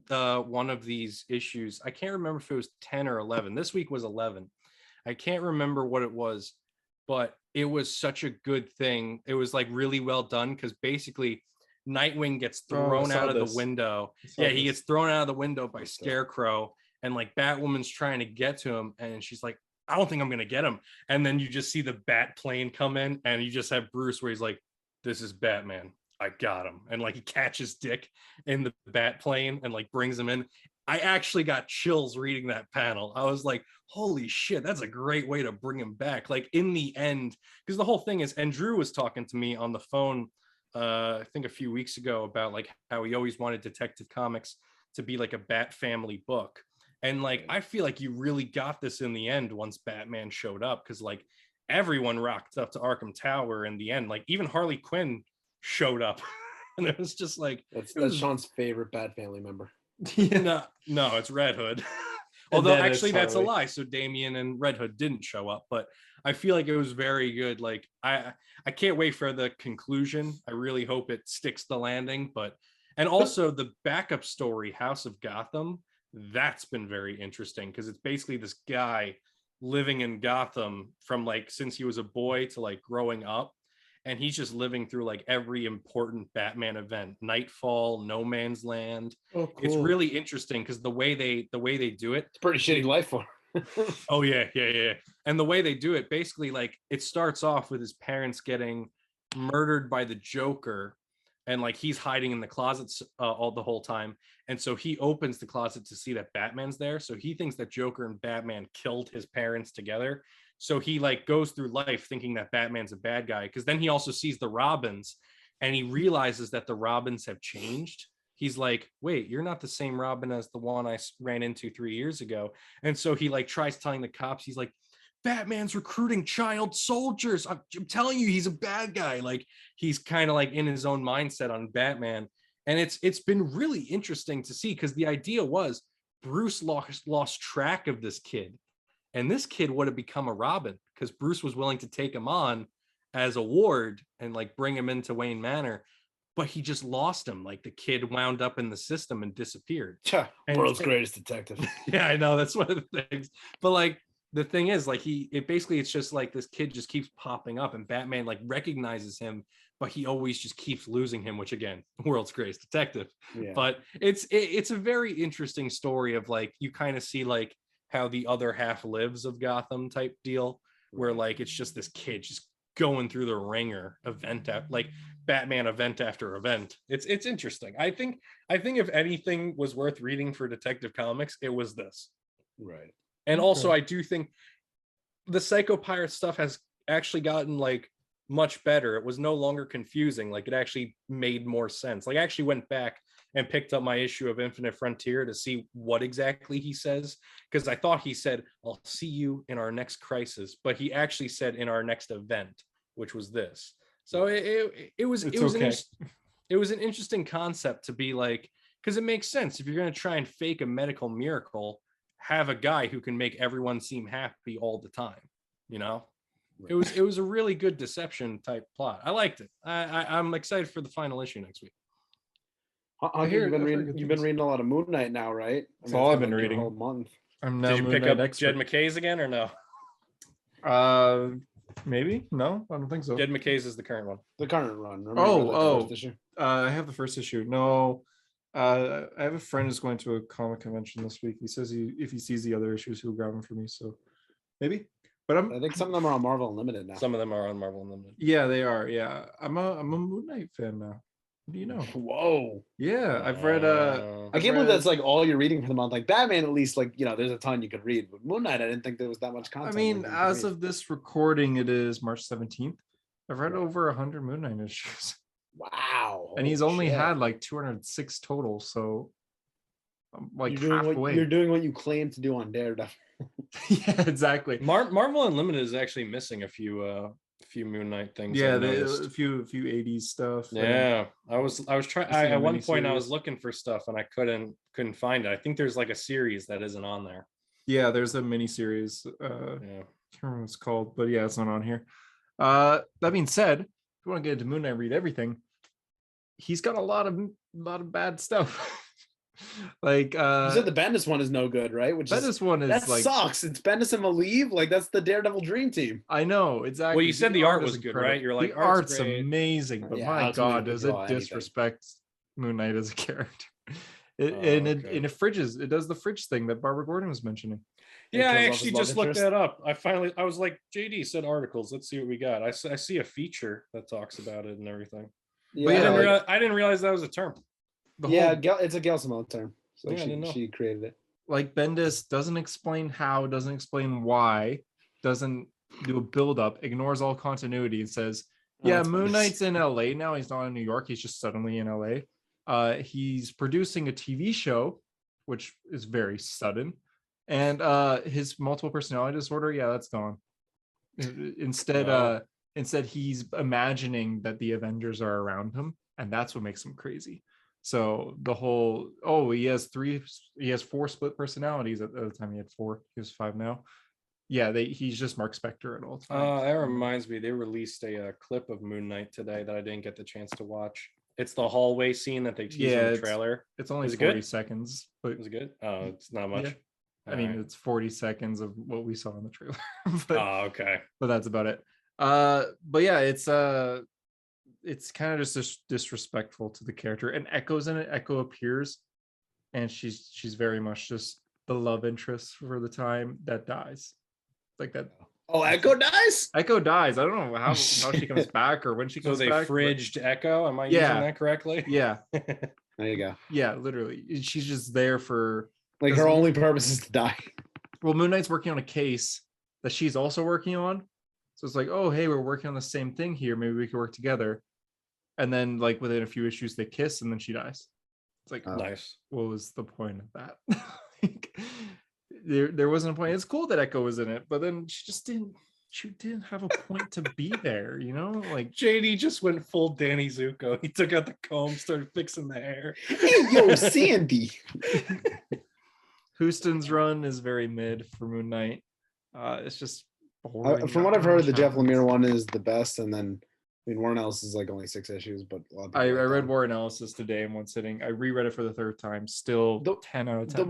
one of these issues. I can't remember if it was 10 or 11. This week was 11. I can't remember what it was, but it was such a good thing. It was really well done, because basically Nightwing gets thrown out of the window. Yeah, he gets thrown out of the window by Scarecrow, and Batwoman's trying to get to him, and she's like, I don't think I'm gonna get him. And then you just see the bat plane come in, and you just have Bruce where he's like, this is Batman, I got him. And he catches Dick in the bat plane and brings him in. I actually got chills reading that panel. I was like, holy shit, that's a great way to bring him back. In the end, because the whole thing is, and Drew was talking to me on the phone I think a few weeks ago about like how he always wanted Detective Comics to be like a Bat family book. And like I feel like you really got this in the end once Batman showed up, because like everyone rocked up to Arkham Tower in the end. Like even Harley Quinn showed up. And it was just like that's Sean's favorite Bat family member. no, it's Red Hood. Although actually that's a lie. So Damian and Red Hood didn't show up, but I feel like it was very good. Like I can't wait for the conclusion. I really hope it sticks the landing. And also the backup story, House of Gotham, that's been very interesting because it's basically this guy living in Gotham from like since he was a boy to like growing up. And he's just living through like every important Batman event, Nightfall, No Man's Land. Oh, cool. It's really interesting because the way they do it, it's a pretty shitty life for him. Oh yeah. And the way they do it, basically, like it starts off with his parents getting murdered by the Joker, and like he's hiding in the closets all the whole time. And so he opens the closet to see that Batman's there. So he thinks that Joker and Batman killed his parents together. So he like goes through life thinking that Batman's a bad guy, because then he also sees the Robins and he realizes that the Robins have changed. He's like, wait, you're not the same Robin as the one I ran into 3 years ago. And so he like tries telling the cops, he's like, Batman's recruiting child soldiers. I'm telling you, he's a bad guy. Like he's kind of like in his own mindset on Batman. And it's been really interesting to see, because the idea was Bruce lost track of this kid. And this kid would have become a Robin because Bruce was willing to take him on as a ward and like bring him into Wayne Manor. But he just lost him. Like the kid wound up in the system and disappeared. World's greatest detective. Yeah, I know. That's one of the things. But like the thing is, like it's just like this kid just keeps popping up and Batman like recognizes him, but he always just keeps losing him, which again, world's greatest detective. Yeah. But it's a very interesting story of like, you kind of see like how the other half lives of Gotham type deal, where like it's just this kid just going through the ringer event like Batman event after event. It's interesting. I think if anything was worth reading for Detective Comics, it was this. Right. And also I do think the Psycho Pirate stuff has actually gotten like much better. It was no longer confusing. Like it actually made more sense. Like I actually went back and picked up my issue of Infinite Frontier to see what exactly he says, because I thought he said, I'll see you in our next crisis, but he actually said in our next event, which was this. So it was an interesting concept to be like, because it makes sense. If you're going to try and fake a medical miracle, have a guy who can make everyone seem happy all the time, you know? Right. It was a really good deception type plot. I liked it. I'm excited for the final issue next week. You've been reading a lot of Moon Knight now, right? That's all I've been reading. Whole month. I'm now. Did you pick up Jed McKay's again or no? Maybe. No, I don't think so. Jed McKay's is the current one. The current run. I have the first issue. No, I have a friend who's going to a comic convention this week. He says if he sees the other issues, he'll grab them for me. So maybe. But I think some of them are on Marvel Unlimited now. Some of them are on Marvel Unlimited. Yeah, they are. Yeah, I'm a Moon Knight fan now. What do you know? Whoa. Yeah, I've read I can't believe that's like all you're reading for the month. Like Batman, at least, like, you know, there's a ton you could read. But Moon Knight, I didn't think there was that much content. I mean, as of this recording, it is March 17th. I've read over 100 Moon Knight issues. Wow. And he's only had like 206 total, so I'm like halfway. You're doing what you claim to do on Daredevil. Yeah, exactly. Marvel Unlimited is actually missing a few Moon Knight things. Yeah, a few 80s stuff. Yeah, I was trying at one point. I was looking for stuff and I couldn't find it. I think there's like a series that isn't on there. Yeah, there's a mini series. I can't remember what it's called, but yeah, it's not on here. That being said, if you want to get into Moon Knight, read everything. He's got a lot of bad stuff. Like you said, the Bendis one is no good, right? That like sucks. It's Bendis and Maleev. Like that's the Daredevil dream team. I know, exactly. Well, you said the art was good, right? You're like, the art's amazing, but my God, does it disrespect Moon Knight as a character? It fridges. It does the fridge thing that Barbara Gordon was mentioning. Yeah, I actually just looked that up. I was like, JD said articles. Let's see what we got. I see a feature that talks about it and everything. Yeah, but I didn't realize that was a term. It's a Gail Simone term. So she created it. Like Bendis doesn't explain how, doesn't explain why, doesn't do a build-up, ignores all continuity and says, Yeah, that's Moon fun. Knight's in LA now. He's not in New York. He's just suddenly in LA. He's producing a TV show, which is very sudden. And his multiple personality disorder, yeah, that's gone. Instead, Wow. instead he's imagining that the Avengers are around him, and that's what makes him crazy. So the whole he has 4 split personalities. At the time he had 4. He has 5 now. Yeah, he's just Mark Spector at all times. That reminds me, they released a clip of Moon Knight today that I didn't get the chance to watch. It's the hallway scene that they teased in the trailer. It's only Is it 40 good? seconds, but Is it good? Oh, it's not much. Yeah. I mean, it's 40 seconds of what we saw in the trailer. Okay. But that's about it. But yeah, it's kind of just disrespectful to the character. And Echo's in it. Echo appears, and she's very much just the love interest for the time that dies. Like that. Oh, Echo dies? Echo dies. I don't know how she comes back or when she comes So they back. fridged Echo. Am I using that correctly? Yeah. There you go. Yeah, literally. She's just there for like her only purpose is to die. Well, Moon Knight's working on a case that she's also working on. So it's like, oh, hey, we're working on the same thing here. Maybe we could work together. And then like within a few issues, they kiss and then she dies. It's like, nice. What was the point of that? Like, there wasn't a point. It's cool that Echo was in it, but then she didn't have a point to be there, you know? Like JD just went full Danny Zuko. He took out the comb, started fixing the hair. Hey, yo, Sandy. Houston's run is very mid for Moon Knight. It's just boring. From what I've heard, the Jeff Lemire one is the best, and then Warren Ellis is like only 6 issues, but a lot of I read Warren Ellis's today in one sitting. I reread it for the 3rd time. Still 10 out of 10.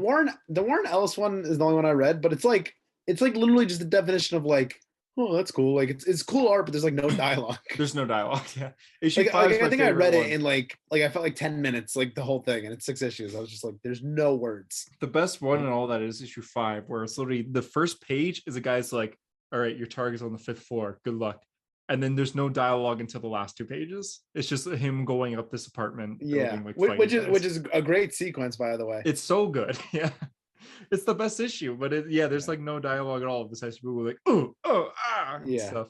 The Warren Ellis one is the only one I read, but it's like literally just the definition of like, oh, that's cool. Like it's cool art, but there's like no dialogue. There's no dialogue. Yeah. Issue 5 I think I read it in like I felt like 10 minutes, like the whole thing, and it's 6 issues. I was just like, there's no words. The best one and all that is issue 5, where it's literally the first page is a guy's like, all right, your target's on the 5th floor. Good luck. And then there's no dialogue until the last 2 pages. It's just him going up this apartment. Yeah, like, which is a great sequence, by the way. It's so good. Yeah, it's the best issue. But there's like no dialogue at all besides people like and stuff.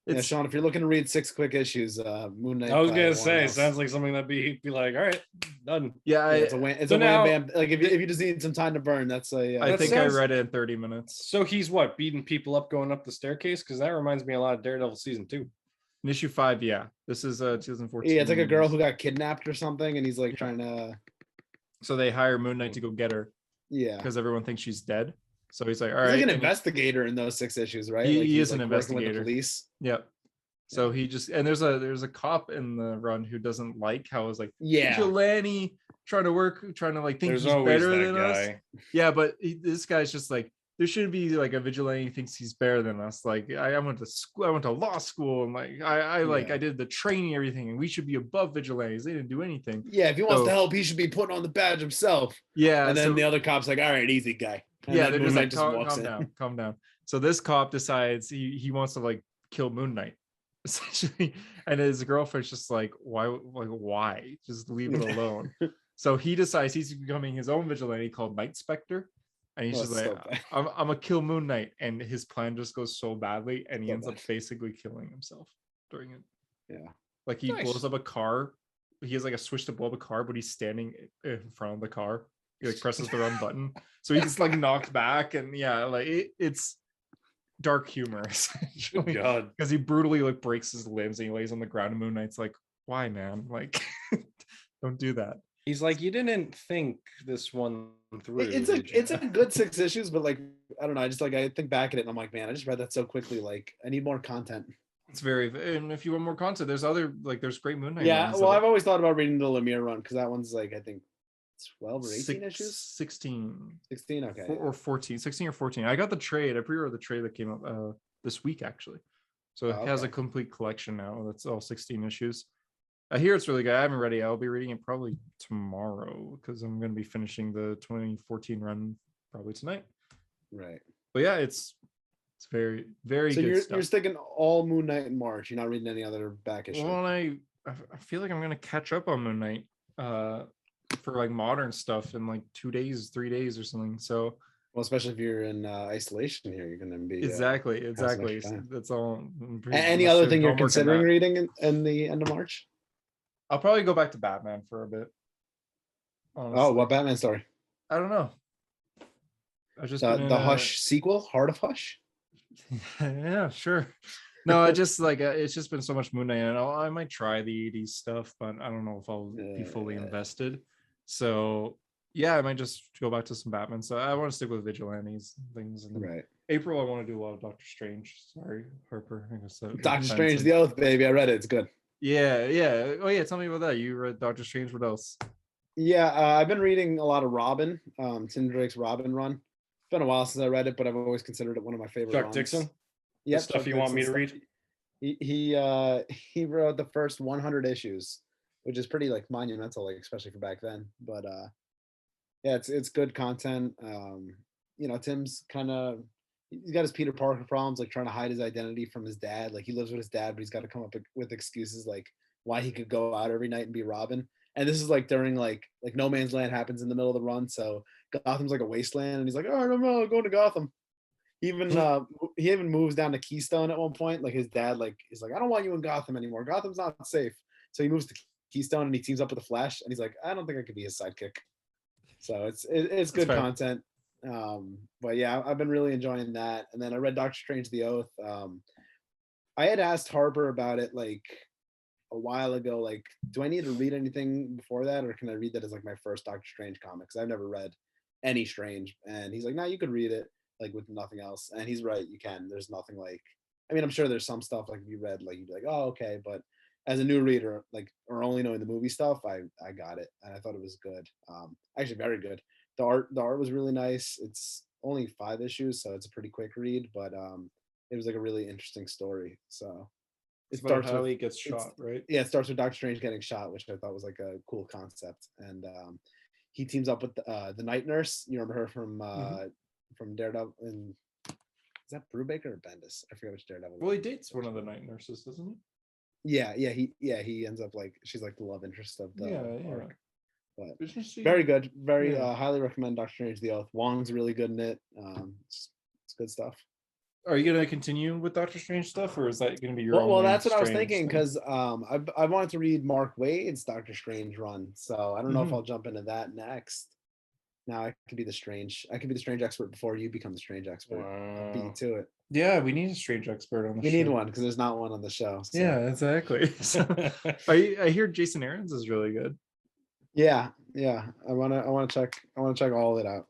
It's, Sean, if you're looking to read 6 quick issues, Moon Knight. I was gonna say, sounds like something that'd be like, all right, done. Yeah, it's a wham bam. Like if you just need some time to burn, that's a. I think I read it in 30 minutes. So he's what, beating people up going up the staircase? Because that reminds me a lot of Daredevil season 2. In issue 5, yeah. This is 2014. Yeah, it's like a girl who got kidnapped or something, and he's like trying to. So they hire Moon Knight to go get her. Yeah. Because everyone thinks she's dead. So he's like, all right. He's like an investigator in those 6 issues, right? He is like an investigator. With the police. Yep. So he just, and there's a cop in the run who doesn't like how it's like, yeah, vigilante trying to like think he's better than us. Yeah, but this guy's just like, there should be like a vigilante who thinks he's better than us. Like I went to school, I went to law school, and like I did the training, everything, and we should be above vigilantes. They didn't do anything. Yeah, if he wants to help, he should be putting on the badge himself. Yeah, and then the other cop's like, all right, easy guy. And yeah, they're just like, calm down. So this cop decides he wants to like kill Moon Knight, essentially, and his girlfriend's just like, why? Just leave it alone. So he decides he's becoming his own vigilante called Night Spectre. And he's just like, I'm gonna kill Moon Knight, and his plan just goes so badly, and he ends up basically killing himself during it. Yeah, like he blows up a car. He has like a switch to blow up a car, but he's standing in front of the car. He like presses the wrong button, so he's like knocked back, and it's dark humor essentially. God, because he brutally like breaks his limbs and he lays on the ground. And Moon Knight's like, why, man? Like, don't do that. He's like, you didn't think this one through. It's a good 6 issues, but like, I don't know. I just like, I think back at it and I'm like, man, I just read that so quickly. Like, I need more content. It's and if you want more content, there's there's great Moon Knight. Yeah, well, I've always thought about reading the Lemire run because that one's like, I think 12 or 18 issues. 16. Okay. Or 14. 16 or 14. I got the trade. I pre-ordered the trade that came out this week actually. So it has a complete collection now. That's all 16 issues. I hear it's really good. I haven't read it. I'll be reading it probably tomorrow because I'm going to be finishing the 2014 run probably tonight. Right. But yeah, it's very, very good stuff. You're sticking all Moon Knight in March. You're not reading any other back issue. Well, I feel like I'm going to catch up on Moon Knight for like modern stuff in like 2 days, 3 days or something. So Well, especially if you're in isolation here, you're going to be Exactly. have some extra Exactly. time. That's all. Any other thing you're considering reading in the end of March? I'll probably go back to Batman for a bit. Honestly. Oh, what Batman story? I don't know. I've just The Hush sequel, Heart of Hush. Yeah, sure. No, I just like it's just been so much Moon Knight, and I might try the 80s stuff, but I don't know if I'll be fully invested. So yeah, I might just go back to some Batman. So I want to stick with vigilantes and things. And Right. April, I want to do a lot of Doctor Strange. Sorry, Harper. I guess Doctor Strange, the Oath, baby. I read it. It's good. Yeah, yeah. Oh yeah, tell me about that. You read Doctor Strange. What else? Yeah, I've been reading a lot of Robin, Tim Drake's Robin run. It's been a while since I read it, but I've always considered it one of my favorite Chuck runs. Dixon. Yeah, Stuff Chuck you want me to Dixon read? He wrote the first 100 issues, which is pretty like monumental, like especially for back then. But yeah, it's good content. You know, Tim's kind of he's got his Peter Parker problems, like trying to hide his identity from his dad. Like he lives with his dad, but he's got to come up with excuses like why he could go out every night and be Robin. And this is like during like No Man's Land happens in the middle of the run, so Gotham's like a wasteland, and he's like, oh, no, I'm going to Gotham. He even moves down to Keystone at one point. Like his dad, like is like, I don't want you in Gotham anymore. Gotham's not safe. So he moves to Keystone and he teams up with the Flash, and he's like, I don't think I could be his sidekick. So it's good content. But yeah, I've been really enjoying that. And then I read Doctor Strange: The Oath. I had asked Harper about it like a while ago. Like, do I need to read anything before that, or can I read that as like my first Doctor Strange comic? Because I've never read any Strange. And he's like, no, you could read it like with nothing else. And he's right, you can. There's nothing like. I mean, I'm sure there's some stuff like if you read, like you'd be like, oh, okay, but as a new reader, like or only knowing the movie stuff, I got it, and I thought it was good. Actually, very good. The art was really nice. It's only 5 issues, so it's a pretty quick read, but it was like a really interesting story. So it starts how he gets shot, right? Yeah, it starts with Doctor Strange getting shot, which I thought was like a cool concept. And he teams up with the night nurse. You remember her from Daredevil? And is that Brubaker or Bendis? I forget which Daredevil. Well, he dates one of the night nurses, doesn't he? Yeah, he ends up like she's like the love interest of the arc. But very good, very highly recommend Doctor Strange: The Oath. Wong's really good in it. It's good stuff. Are you gonna continue with Doctor Strange stuff, or is that gonna be your own? Well, that's what I was thinking, because I wanted to read Mark Waid's Doctor Strange run, so I don't know if I'll jump into that next. Now I could be the Strange expert before you become the Strange expert. Wow. Beat you to it. Yeah, we need a Strange expert on the show. We need one because there's not one on the show. So. Yeah, exactly. So, I hear Jason Aaron's is really good. Yeah. I want to check all of it out.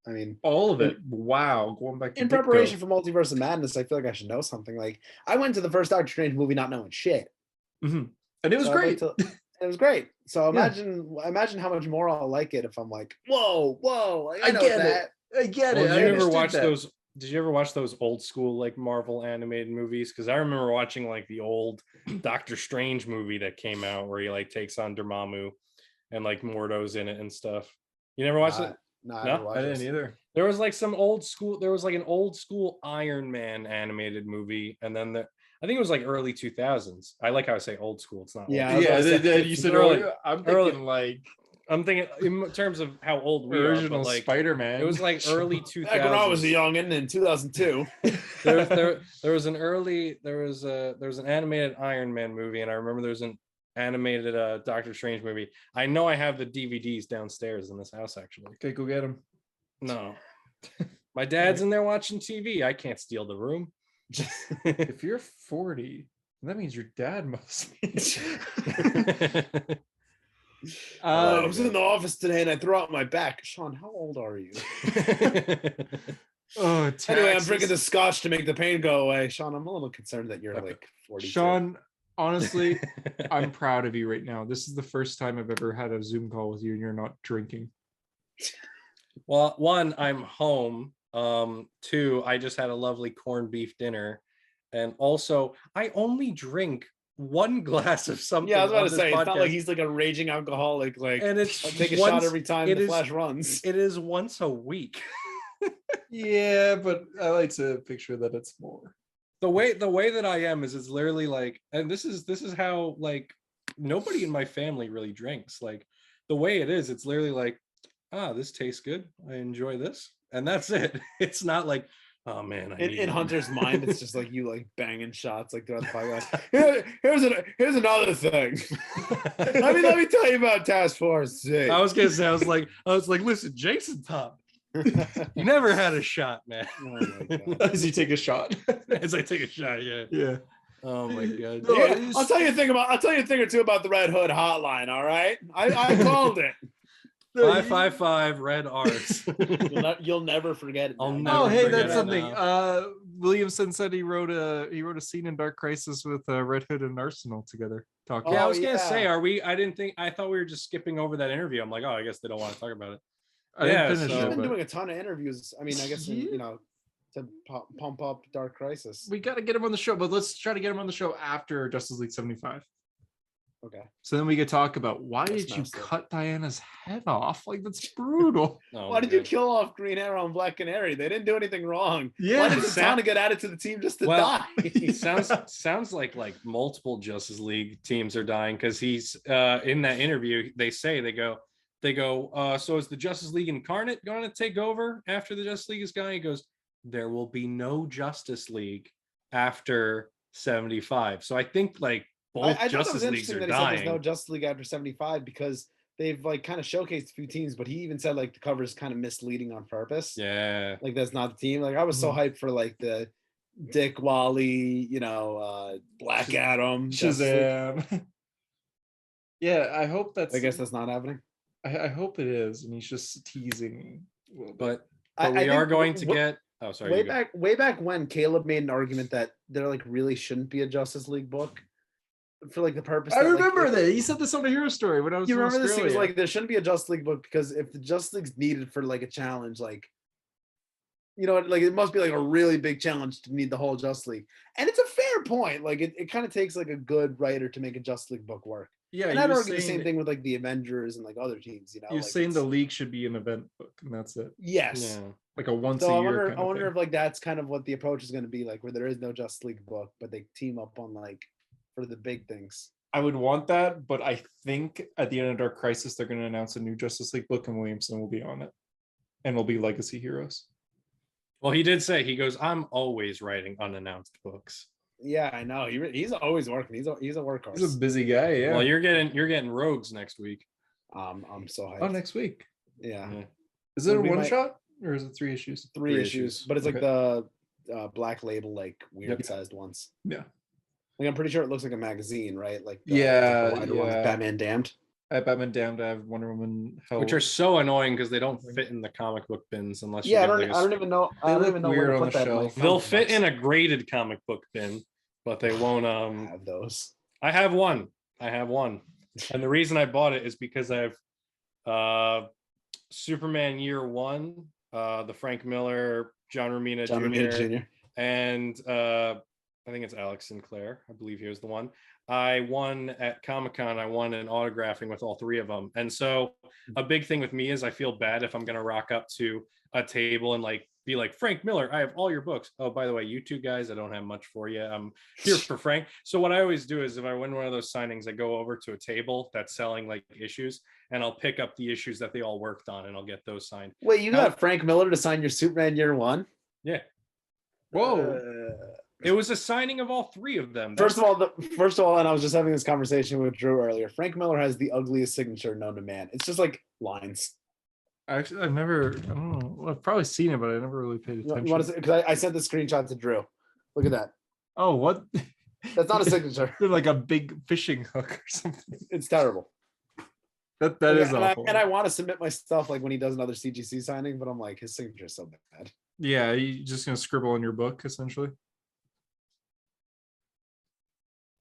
I mean, all of it. Wow, going back to in preparation for Multiverse of Madness, I feel like I should know something. Like I went to the first Doctor Strange movie not knowing shit, and it was great. It was great. So imagine how much more I'll like it if I'm like, whoa, I get that. I get it. Did you ever watch those? Did you ever watch those old school like Marvel animated movies? Because I remember watching like the old Doctor Strange movie that came out where he like takes on Dormammu and like Mordo's in it and stuff. You never watched it? No, I didn't either. There was like some old school. There was like an old school Iron Man animated movie, and then I think it was like early 2000s. I like how I say old school. It's not. Yeah, you said early. I'm thinking I'm thinking in terms of how old we original are. Like Spider-Man. It was like early 2000s. Back when I was a youngin' in 2002. there was an animated Iron Man movie, and I remember there was an animated Doctor Strange movie. I know I have the DVDs downstairs in this house actually. Okay, go get them. No, my dad's in there watching TV. I can't steal the room. If you're 40, that means your dad must be. I was in the office today and I threw out my back. Sean, how old are you? Anyway, I'm drinking the scotch to make the pain go away. Sean, I'm a little concerned that you're like 40. Sean, honestly, I'm proud of you right now. This is the first time I've ever had a Zoom call with you and you're not drinking. Well, 1, I'm home. 2, I just had a lovely corned beef dinner. And also, I only drink 1 glass of something. Yeah, I was about to say, it's not like he's like a raging alcoholic, like, and it's take a shot every time the Flash runs. It is once a week. Yeah, but I like to picture that it's more. The way that I am is it's literally like, and this is how like nobody in my family really drinks. Like the way it is, it's literally like, this tastes good. I enjoy this. and that's it. It's not like, oh man, in Hunter's mind, it's just like you like banging shots like throughout the podcast. Here's another thing. let me tell you about Task Force Z. I was gonna say, I was like, listen, Jason Top, you never had a shot, man. Oh my God. As you take a shot. As I take a shot, yeah. Yeah. Oh my God. Yeah, I'll tell you a thing or two about the Red Hood hotline. All right, I called it. 555 red R's. You'll never forget it. I'll man. never Oh, hey, forget that's it something. now. Williamson said he wrote a scene in Dark Crisis with Red Hood and Arsenal together talking. Yeah, I Oh, was gonna say, yeah. I thought we were just skipping over that interview. I'm like, oh, I guess they don't want to talk about it. I didn't finish He's it, been but doing a ton of interviews. I mean, I guess Yeah. To pump up Dark Crisis. we got to get him on the show. But let's try to get him on the show after Justice League 75. Okay. So then we could talk about why That's did you messed up. cut Diana's head off? Like, that's brutal. Oh, Why did you kill off Green Arrow and Black Canary? They didn't do anything wrong. Yeah. Why did Zatanna get added to the team just to die? It sounds like multiple Justice League teams are dying, because he's in that interview. They go. So is the Justice League Incarnate going to take over after the Justice League is gone? He goes, there will be no Justice League after 75. So I think both I thought it was Justice Leagues interesting are that he said dying. there's no Justice League after 75 because they've kind of showcased a few teams, but he even said the cover is kind of misleading on purpose. Yeah. That's not the team. I was so hyped for the Dick Wally, Black Adam, Shazam. Yeah, I hope that's. I guess that's not happening. I hope it is, and he's just teasing a little bit. But I we are think going to get. Oh, sorry. Way back when Caleb made an argument that there really shouldn't be a Justice League book for the purpose. I remember that he said this on a Hero Story when I was. You in remember this? He was Australia. like, there shouldn't be a Justice League book because if the Justice League's needed for a challenge, it must be a really big challenge to need the whole Justice League. And it's a fair point. It kind of takes a good writer to make a Justice League book work. Yeah, and I'd argue the same thing with the Avengers and other teams. You're saying the league should be an event book, and that's it. Yes. Yeah. Like a once So a year. I wonder if that's kind of what the approach is going to be where there is no Justice League book, but they team up on for the big things. I would want that, but I think at the end of Dark Crisis they're going to announce a new Justice League book, and Williamson will be on it, and will be Legacy Heroes. Well, he did say, he goes, I'm always writing unannounced books. Yeah, I know. He's always working. He's a workhorse. He's a busy guy. Yeah. Well, you're getting Rogues next week. I'm so hyped. Oh, next week. Yeah. Is it a It'll be one shot or is it 3 issues? Three issues, but it's Okay. the Black Label weird sized ones. Yeah. I'm pretty sure it looks like a magazine, right? The wider one, yeah. Batman Damned. I have Batman Damned. I have Wonder Woman. Which are so annoying because they don't fit in the comic book bins unless you Yeah, get I don't even know. I don't look even know weird where to on put the that. shelf. They'll fit in a graded comic book bin, but they won't. Have those. I have one. And the reason I bought it is because I have Superman Year One, the Frank Miller, John Romita Jr. and I think it's Alex Sinclair. I believe he was the one. I won at Comic-Con. I won an autographing with all three of them. And so a big thing with me is I feel bad if I'm going to rock up to a table and be like, Frank Miller, I have all your books. Oh, by the way, you two guys, I don't have much for you. I'm here for Frank. So what I always do is if I win one of those signings, I go over to a table that's selling issues, and I'll pick up the issues that they all worked on and I'll get those signed. Wait, you got Frank Miller to sign your Superman Year One? Yeah. Whoa. It was a signing of all three of them. First of all, and I was just having this conversation with Drew earlier. Frank Miller has the ugliest signature known to man. It's just lines. Actually, I don't know. Well, I've probably seen it, but I never really paid attention. You want to? Because I sent the screenshot to Drew. Look at that. Oh, what? That's not a signature. They're like a big fishing hook or something. It's terrible. That is awful. I want to submit my stuff when he does another CGC signing, but I'm like, his signature is so bad. Yeah, you just gonna scribble in your book essentially.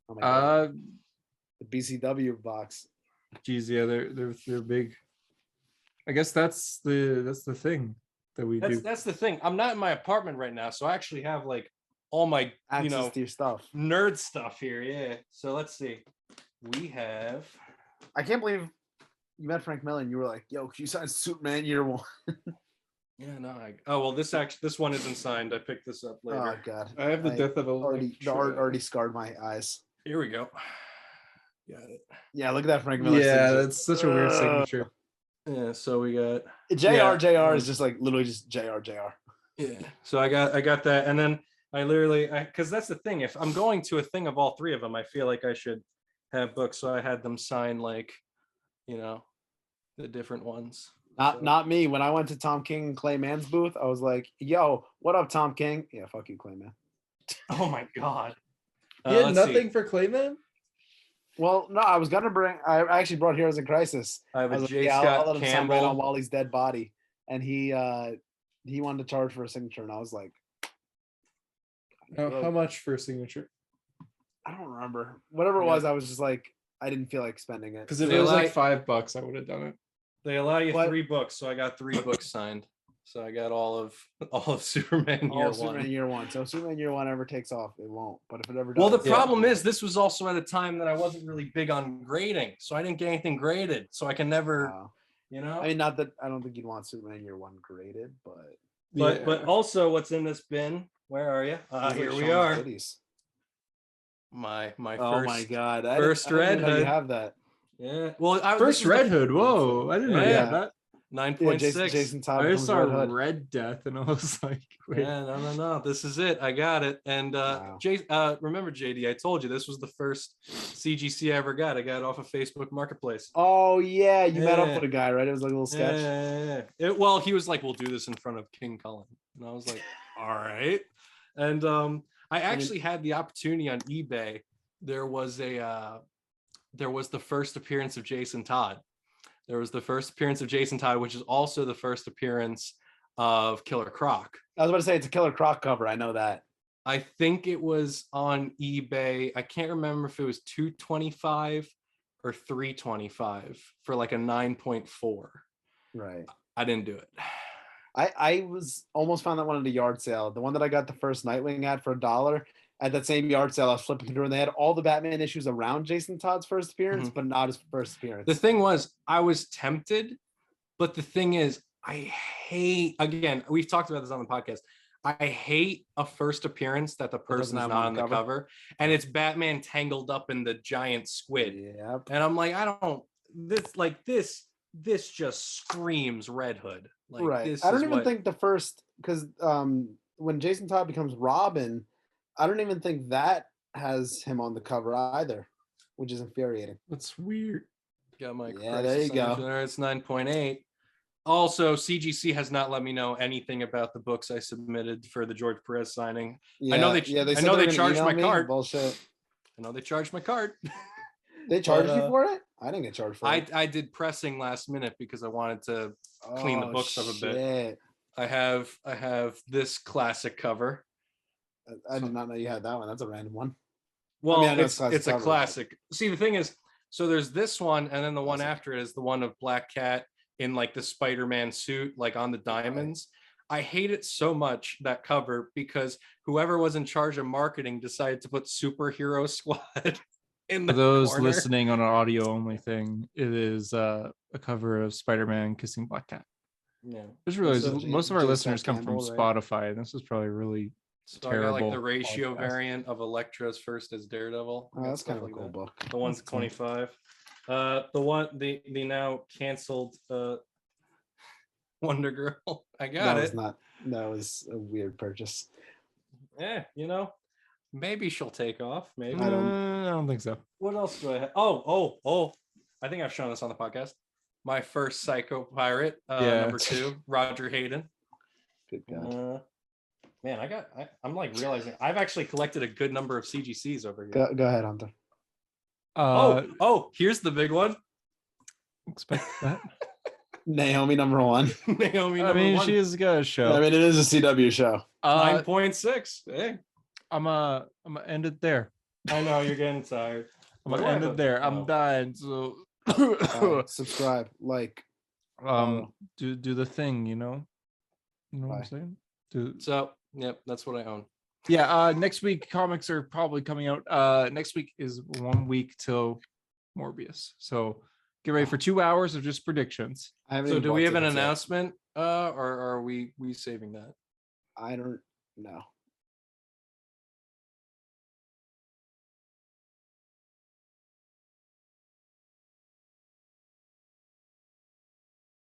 Oh my God. The BCW box. Geez, yeah, they're big. I guess that's the thing that we do. That's the thing. I'm not in my apartment right now, so I actually have all my Access to your stuff. nerd stuff here. Yeah. So let's see. We have. I can't believe you met Frank Miller and you were like, "Yo, can you sign Superman Year One?" Yeah, no. This one isn't signed. I picked this up later. Oh God, I have the death of a already scarred my eyes. Here we go. Got it. Yeah, look at that Frank Miller. Yeah, signature. that's such a weird signature. Yeah, so we got JR is just like literally just JR. Yeah. So I got that, and then I literally, because that's the thing. If I'm going to a thing of all three of them, I feel like I should have books. So I had them sign like, the different ones. Not me. When I went to Tom King and Clay Mann's booth, I was like, "Yo, what up, Tom King?" Yeah, fuck you, Clay Mann. Oh my god. You had nothing for Clayman? Well, no, I was gonna bring. I actually brought Heroes in Crisis. I have a J. I'll Scott let him sign right on Campbell. Wally's dead body, and he wanted to charge for a signature, and I was like, How much for a signature? I don't remember. Whatever it was, I was just like, I didn't feel like spending it. Because if it was like $5, I would have done it. They allow you 3 books, so I got 3 books signed. So I got all of Superman Year One. Superman Year One. So if Superman Year One ever takes off, it won't. But if it ever does, well, the problem is this was also at a time that I wasn't really big on grading, so I didn't get anything graded, so I can never, I mean, not that I don't think you'd want Superman Year One graded, but but also what's in this bin? Where are you? Here we are. Goodies. My first. Oh my god! First Red Hood. You have that. Yeah. Well, first Red Hood. Whoa! I didn't know you had that. 9.6. Jason Todd. I saw Red Death, and I was like, wait. Yeah, no. This is it. I got it. And remember, JD, I told you this was the first CGC I ever got. I got it off of Facebook Marketplace. Oh yeah, you met up with a guy, right? It was like a little sketch. Yeah. Well, he was like, "We'll do this in front of King Cullen," and I was like, "All right." And I actually had the opportunity on eBay. There was the first appearance of Jason Todd. There was the first appearance of Jason Todd, which is also the first appearance of Killer Croc. I was about to say it's a Killer Croc cover. I know that. I think it was on eBay. I can't remember if it was $225 or $325 for like a 9.4. Right. I didn't do it. I was almost found that one at a yard sale. The one that I got the first Nightwing at for $1 at that same yard sale. I was flipping through and they had all the Batman issues around Jason Todd's first appearance, but not his first appearance. The thing was, I was tempted, but the thing is, I hate, again, we've talked about this on the podcast. I hate a first appearance that the person is not on the cover, and it's Batman tangled up in the giant squid. Yep. And I'm like, this just screams Red Hood. Like, right. I don't even think the first, because when Jason Todd becomes Robin, I don't even think that has him on the cover either, which is infuriating. That's weird. Got my there you go. There, it's 9.8. Also, CGC has not let me know anything about the books I submitted for the George Perez signing. Yeah, I know they charged my card. Bullshit. I know they charged my card. They charged you for it? I didn't get charged for it. I did pressing last minute because I wanted to clean the books up a bit. I have this classic cover. I did not know you had that one. That's a random one. Well, I mean, it's a classic. See, the thing is, so there's this one, and then the one after it is the one of Black Cat in like the Spider-Man suit, like on the diamonds. I hate it so much, that cover, because whoever was in charge of marketing decided to put Superhero Squad in the those corner. Listening on an audio only thing. It is a cover of Spider-Man kissing Black Cat. Yeah, just realized most of our listeners come from Spotify, and this is probably really terrible. I got like the ratio variant of Elektra's first as Daredevil. Oh, that's kind of a cool book. The one's 25. The now canceled Wonder Girl. I got it. That was a weird purchase. Yeah, maybe she'll take off. Maybe I don't think so. What else do I have? Oh! I think I've shown this on the podcast. My first Psycho Pirate, number 2, Roger Hayden. Good God. Man, I'm like realizing I've actually collected a good number of CGCs over here. Go ahead, Hunter. Here's the big one. Expect that. Naomi number 1. Naomi number 1. She has got a show. I mean, it is a CW show. 9.6. Hey. I'm gonna end it there. I know you're getting tired. I'm gonna end it there. I'm dying. So subscribe, like, do the thing, you know what I'm saying? Yep, that's what I own. Yeah, next week comics are probably coming out. Next week is 1 week till Morbius, so get ready for 2 hours of just predictions. So do we have an announcement, or are we saving that? I don't know.